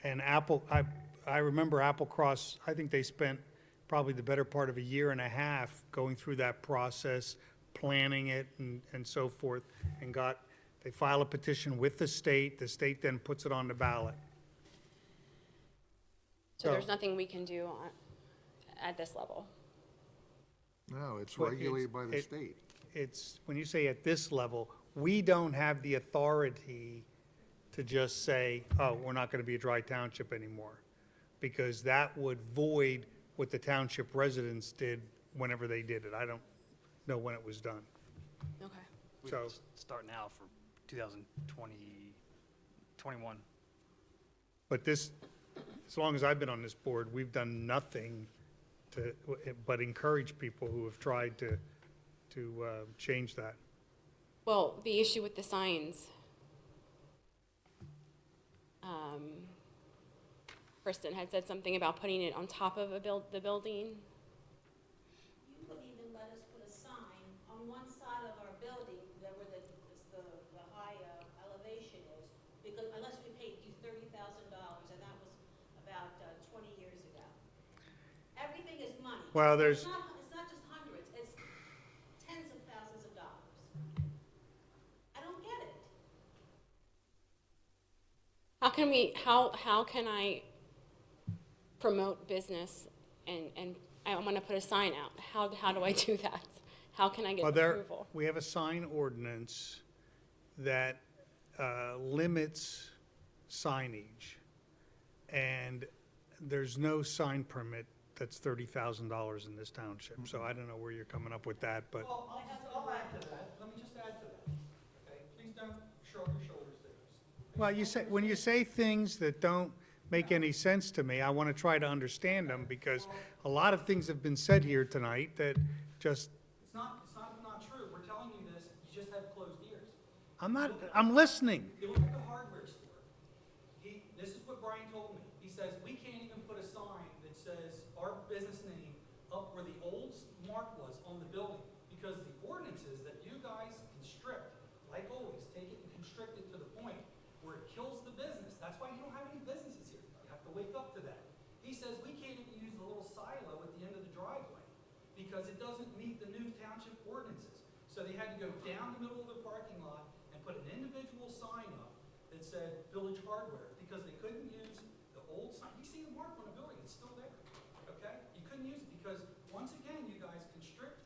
And I remember Applecross, I think they spent probably the better part of a year and a half going through that process, planning it and so forth, and they file a petition with the state then puts it on the ballot. So there's So- nothing we can do at this level. No, it's Well, regulated by the it- state. It's, when you say at this level, we don't have the authority to just say, oh, we're not going to be a dry township anymore, because that would void what the township residents did whenever they did it. I don't know when it was done. Okay. We So- could start now for 2020, 21. But this, as long as I've been on this board, we've done nothing but encourage people who have tried to change that. Well, the issue with the signs. Kristen had said something about putting it on top of the building. You couldn't even let us put a sign on one side of our building that where the high elevation is, because unless we paid you $30,000, and that was about 20 years ago. Everything is money. Well, there's- It's not just hundreds, it's tens of thousands of dollars. I don't get it. How can I promote business and I want to put a sign out? How do I do that? How can I get Well, approval? we have a sign ordinance that limits signage, and there's no sign permit that's $30,000 in this township. So I don't know where you're coming up with that, but Well, I'll add to that. Let me just add to that. Okay? Please don't shrug your shoulders there. well, when you say things that don't make any sense to me, I want to try to understand them, because a lot of things have been said here tonight that just, It's not true. We're telling you this, you just have closed ears. I'm listening. You look at the hardware store. This is what Bryan told me. He says, we can't even put a sign that says our business name up where the old mark was on the building, because the ordinances that you guys constrict, like always, take it and constrict it to the point where it kills the business. That's why you don't have any businesses here. You have to wake up to that. He says, we can't even use the little silo at the end of the driveway because it doesn't meet the new township ordinances. So they had to go down the middle of the parking lot and put an individual sign up that said Village Hardware, because they couldn't use the old sign. You see the mark on the building, it's still there, okay? You couldn't use it because, once again, you guys constrict.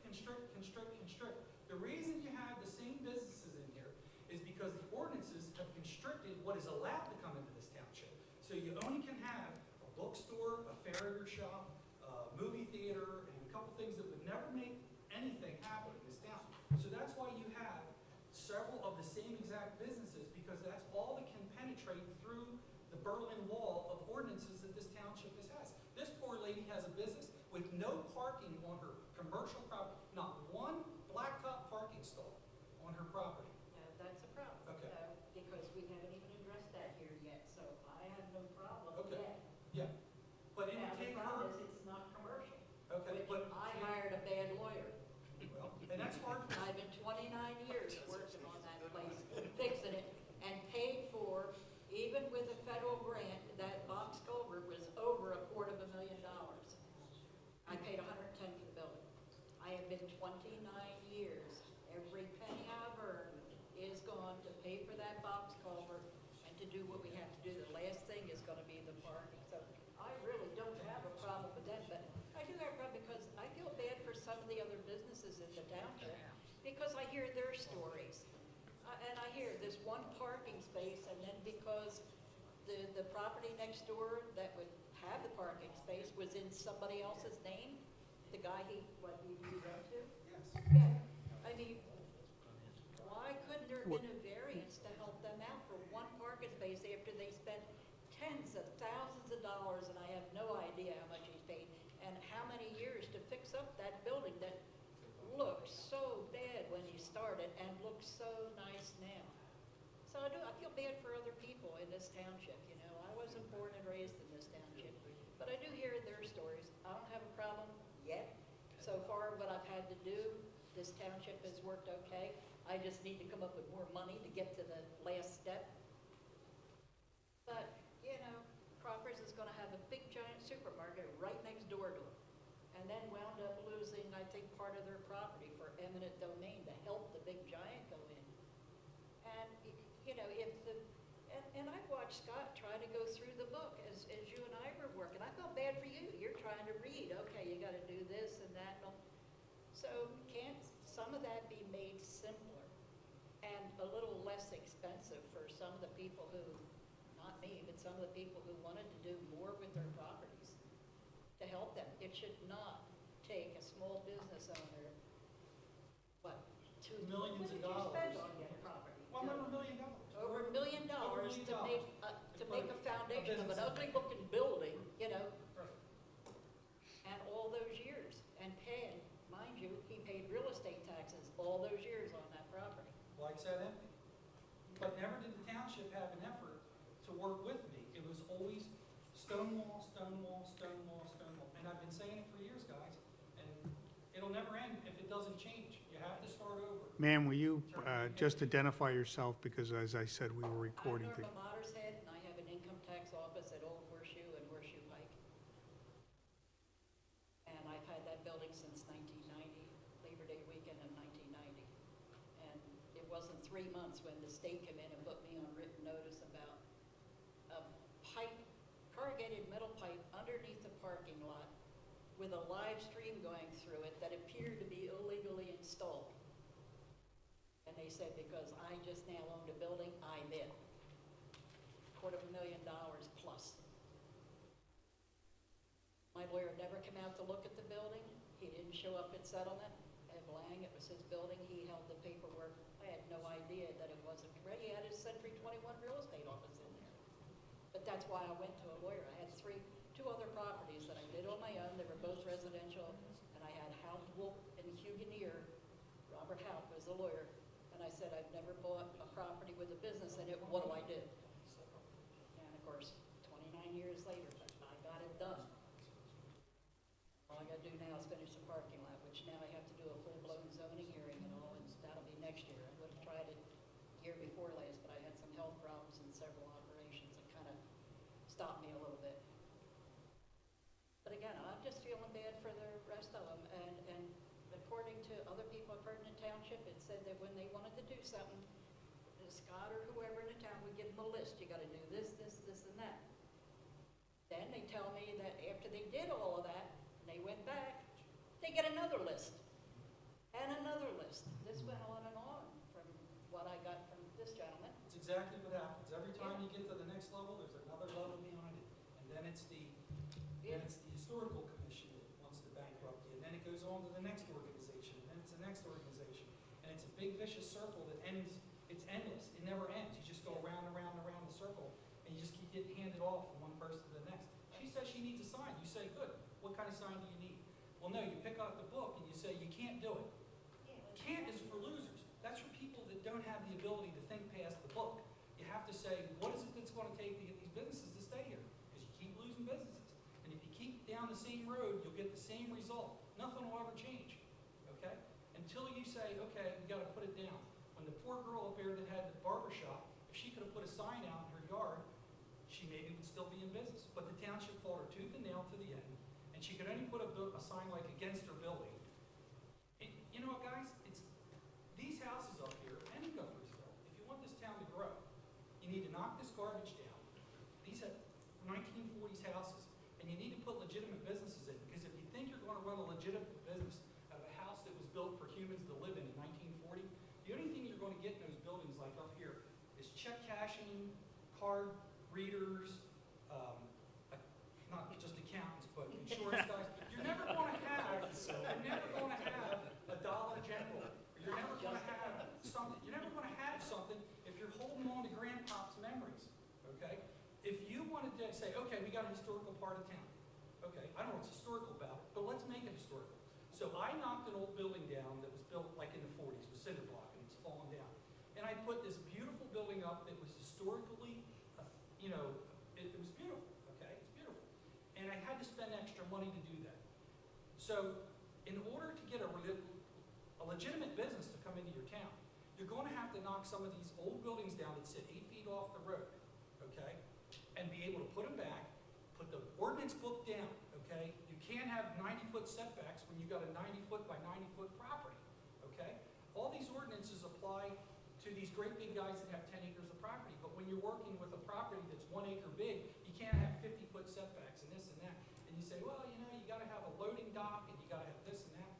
The reason you have the same businesses in here is because the ordinances have constricted what is allowed to come into this township. So you only can have a bookstore, a farrier shop, a movie theater, and a couple things that would never make anything happen in this town. So that's why you have several of the same exact businesses, because that's all that can penetrate through the Berlin Wall of ordinances that this township has. This poor lady has a business with no parking do, the last thing is gonna be the parking. So I really don't have a problem with that, but I do have a problem because I feel bad for some of the other businesses in the township because I hear their stories. And I hear there's one parking space, and then because the property next door that would have the parking space was in somebody else's name, the guy he went to? Yes. Yeah, I mean, why couldn't there have been a variance to help them out for one parking space after they spent tens of thousands of dollars, and I have no idea how much he's paid, and how many years to fix up that building that looked so bad when he started and looks so nice now. So I feel bad for other people in this township, you know. I wasn't born and raised in this township, but I do hear their stories. I don't have a problem yet. So far, what I've had to do, this township has worked okay. I just need to come up with more money to get to the last step. But, you know, Crockers is gonna have a big giant supermarket right next door to it. And then wound up losing, I think, part of their property for eminent domain to help the big giant go in. And, you know, if the, and I watched Scott try to go through the book as you and I were working. I felt bad for you. You're trying to read, okay, you gotta do this and that. So can't some of that be made simpler and a little less expensive for some of the people who, not me, but some of the people who wanted to do more with their properties to help them? It should not take a small business owner, what, Millions of dollars. What did you spend on that property? Well, never $1 million. Over $1 million Over $1 million. to make a foundation of an ugly looking building, you know, and all those years, and paying, mind you, he paid real estate taxes all those years on that property. Like said, empty. But never did the township have an effort to work with me. It was always stonewall, stonewall, stonewall, stonewall. And I've been saying it for years, guys, and it'll never end if it doesn't change. You have to start over. Ma'am, will you just identify yourself, because as I said, we were recording. I'm Norma Mottershead, and I have an income tax office at Old Horseshoe and Horseshoe Pike. And I've had that building since 1990, Labor Day weekend of 1990. And it wasn't 3 months when the state came in and put me on written notice about a pipe, corrugated metal pipe underneath the parking lot with a live stream going through it that appeared to be illegally installed. And they said, because I just now owned a building, I'm in. $250,000 plus. My lawyer never came out to look at the building. He didn't show up at settlement. Ed Lang, it was his building. He held the paperwork. I had no idea that it wasn't correct. He had his Century 21 real estate office in there. But that's why I went to a lawyer. I had two other properties that I did on my own. They were both residential. And I had Haupt, Wolf, and Huganier. Robert Haupt was the lawyer. And I said, I've never bought a property with a business in it. What do I do? And of course, 29 years later, I got it done. All I gotta do now is finish the parking lot, which now I have to do a full-blown zoning hearing and all, and that'll be next year. I would have tried it year before last, but I had some health problems and several operations that kind of stopped me a little bit. But again, I'm just feeling bad for the rest of them, and according to other people I've heard in the township, it said that when they wanted to do something, Scott or whoever in the town would give them a list. You gotta do this, this, this, and that. Then they tell me that after they did all of that, and they went back, they get another list, and another list. This went on and on from what I got from this gentleman. It's exactly what happens. Every time you get to the next level, there's another level behind it. And then it's the historical commission that wants to bankrupt you. And then it goes on to the next organization, and then it's the next organization. And it's a big vicious circle that ends, it's endless. It never ends. You just go around and around and around the circle, and you just keep getting handed off from one person to the next. She says she needs a sign. You say, good. What kind of sign do you need? Well, no, you pick out the book and you say, you can't do it. Can't is for losers. That's for people that don't have the ability to think past the book. You have to say, what is it that's going to take to get these businesses to stay here? Because you keep losing businesses. And if you keep down the same road, you'll get the same result. Nothing will ever change, okay? Until you say, okay, we got to put it down. When the poor girl up there that had the barber shop, if she could have put a sign out in her yard, she maybe would still be in business. But the township fought her tooth and nail to the end, and she could only put a sign like against her building. You know what, guys? It's these houses up here, and in Guthrie'sville, if you want this town to grow, you need to knock this garbage down, 1940s houses, and you need to put legitimate businesses in, because if you think you're gonna run a legitimate business out of a house that was built for humans to live in 1940, the only thing you're gonna get in those buildings, like up here, is check cashing, card readers, not just accountants, but insurance guys. You're never gonna have a Dollar General. You're never gonna have something if you're holding on to grandpa's memories, okay? If you wanted to say, okay, we got a historical part of town. Okay, I don't know what's historical about it, but let's make it historical. So I knocked an old building down that was built like in the 40s with cinder block, and it's fallen down. And I put this beautiful building up that was historically, it was beautiful, okay? It's beautiful. And I had to spend extra money to do that. So in order to get a legitimate business to come into your town, you're going to have to knock some of these old buildings down that sit 8 feet off the road, okay? And be able to put them back, put the ordinance book down, okay? You can't have 90-foot setbacks when you've got a 90-foot by 90-foot property, okay? All these ordinances apply to these great big guys that have 10 acres of property, but when you're working with a property that's 1 acre big, you can't have 50-foot setbacks and this and that. And you say, well, you gotta have a loading dock, and you gotta have this and that.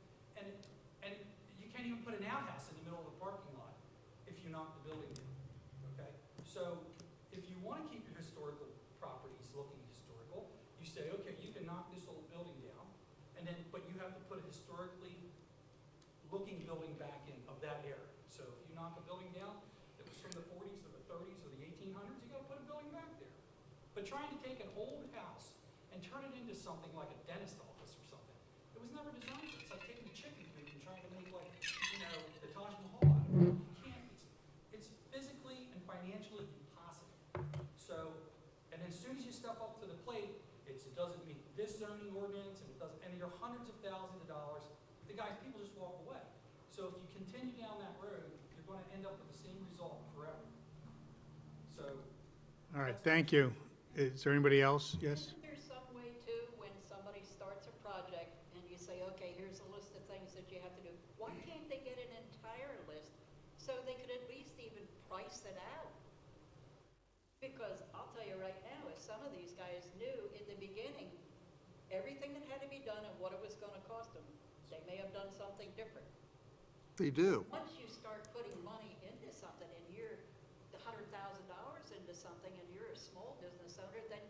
And you can't even put an outhouse in the middle of the parking lot if you knock the building down, okay? So if you wanna keep your historical properties looking historical, you say, okay, you can knock this old building down, but you have to put a historically looking building back in of that era. So if you knock a building down that was from the 40s or the 30s or the 1800s, you gotta put a building back there. But trying to take an old house and turn it into something like a dentist office or something, it was never designed for. It's like taking chicken coop and trying to make like, the Taj Mahal out of it. You can't, it's physically and financially impossible. So, and as soon as you step up to the plate, it doesn't meet this zoning ordinance, and it doesn't, and you're hundreds of thousands of dollars. People just walk away. So if you continue down that road, you're going to end up with the same result forever. So. All right, thank you. Is there anybody else? Yes? Isn't there some way too, when somebody starts a project and you say, okay, here's a list of things that you have to do, why can't they get an entire list so they could at least even price it out? Because I'll tell you right now, if some of these guys knew in the beginning everything that had to be done and what it was going to cost them, they may have done something different. They do. Once you start putting money into something and you're $100,000 into something and you're a small business owner, then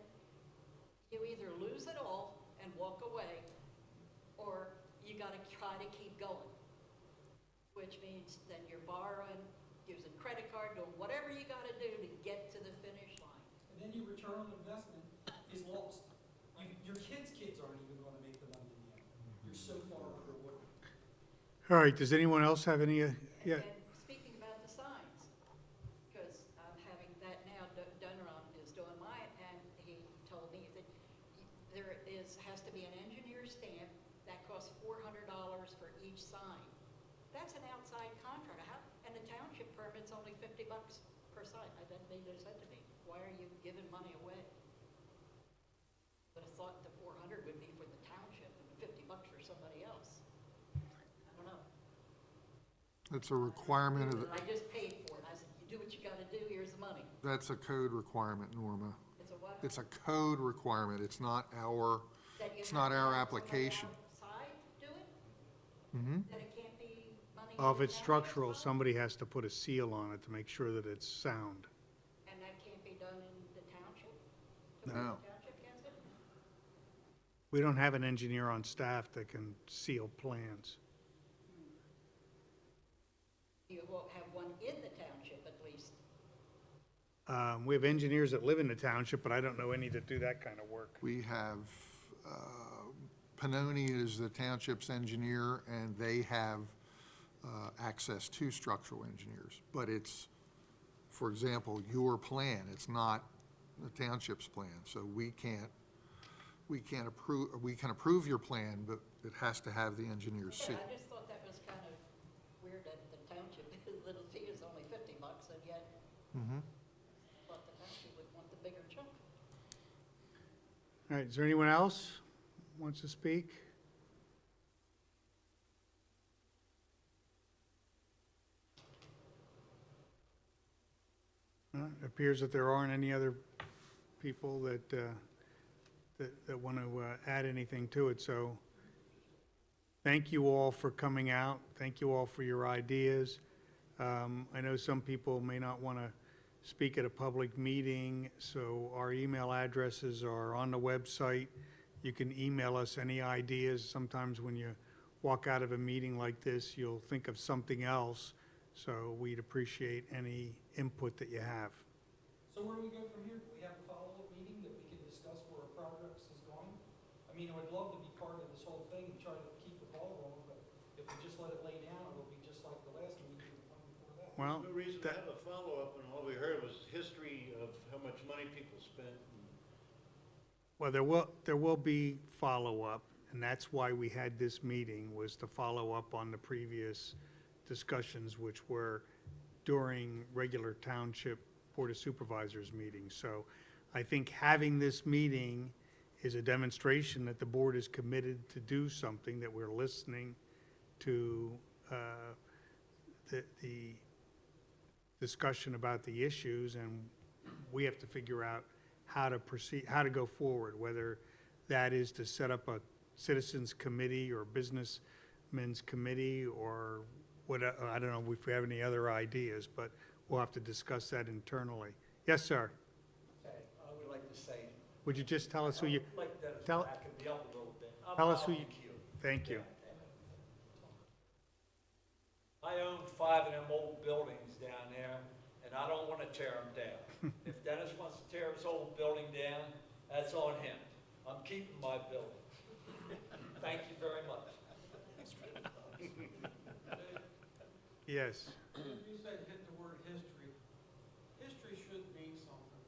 you either lose it all and walk away, or you got to try to keep going, which means then you're borrowing, using credit card, doing whatever you got to do to get to the finish line. And then your return on investment is lost. Your kids' aren't even going to make the money in the end. You're so far underwater. All right, does anyone else have any, yeah? And speaking about the signs, because I'm having that now, Dunron is doing mine, and he told me that has to be an engineer stamp that costs $400 for each sign. That's an outside contractor, and the township permit's only $50 per sign. That they just said to me, why are you giving money away? But I thought the 400 would be for the township and the $50 for somebody else. I don't know. It's a requirement of, I just paid for it. I said, you do what you gotta do, here's the money. that's a code requirement, Norma. It's a what? It's a code requirement. It's not our, That you it's have not to our have application. somebody outside do it? Mm-hmm. That it can't be money? Well, if in the it's township structural, fund? somebody has to put a seal on it to make sure that it's sound. And that can't be done in the township? No. The township can't do it? We don't have an engineer on staff that can seal plans. You will have one in the township at least. We have engineers that live in the township, but I don't know any that do that kind of work. We have, Pannoni is the township's engineer, and they have access to structural engineers. But it's, for example, your plan, it's not the township's plan. So we can approve your plan, but it has to have the engineer's Yeah, seal. I just thought that was kind of weird that the township, little fee is only $50, and yet Mm-hmm. thought the township would want the bigger chunk. All right, is there anyone else who wants to speak? It appears that there aren't any other people that want to add anything to it. So thank you all for coming out. Thank you all for your ideas. I know some people may not want to speak at a public meeting, so our email addresses are on the website. You can email us any ideas. Sometimes when you walk out of a meeting like this, you'll think of something else. So we'd appreciate any input that you have. So where do we go from here? Do we have a follow-up meeting that we can discuss where our progress is going? I mean, I would love to be part of this whole thing and try to keep the ball rolling, but if we just let it lay down, it'll be just like the last meeting the one before that. Well, No reason to that- have a follow-up, and all we heard was history of how much money people spent. well, there will be follow-up, and that's why we had this meeting, was to follow up on the previous discussions, which were during regular Township Board of Supervisors meetings. So I think having this meeting is a demonstration that the board is committed to do something, that we're listening to the discussion about the issues, and we have to figure out how to proceed, how to go forward, whether that is to set up a citizens committee or businessmen's committee or what, I don't know if we have any other ideas, but we'll have to discuss that internally. Yes, sir. Okay, I would like to say, Would you just tell us who you, I'd like Dennis tell- back and be up a little bit. tell us who I'll you- be cute. thank you. I own 5 of them old buildings down there, and I don't want to tear them down. If Dennis wants to tear his old building down, that's on him. I'm keeping my building. Thank you very much. Yes. You said hit the word history. History should mean something,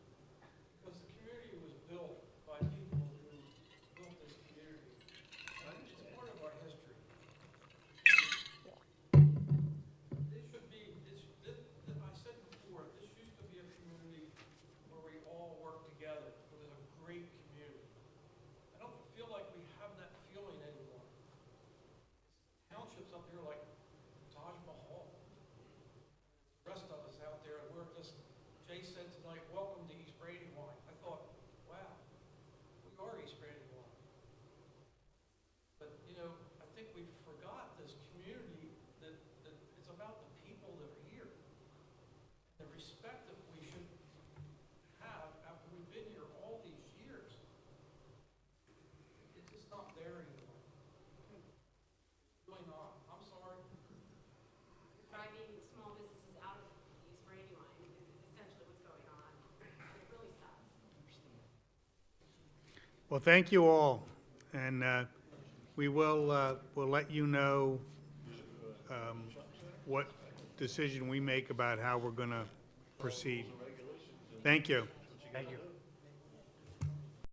because the community was built by people who built this community. And it's part of our history. This should be, I said before, this used to be a community where we all worked together. It was a great community. I don't feel like we have that feeling anymore. Townships up here like Taj Mahal. The rest of us out there, and we're just, Jay said tonight, welcome to East Brandywine. I thought, wow, we are East Brandywine. But, you know, I think we forgot this community, that it's about the people that are here. The respect that we should have after we've been here all these years. It's just not there anymore. It's really not. I'm sorry. Driving small businesses out of East Brandywine is essentially what's going on. It really sucks. Well, thank you all, and we will we'll let you know what decision we make about how we're going to proceed. Thank you. Thank you.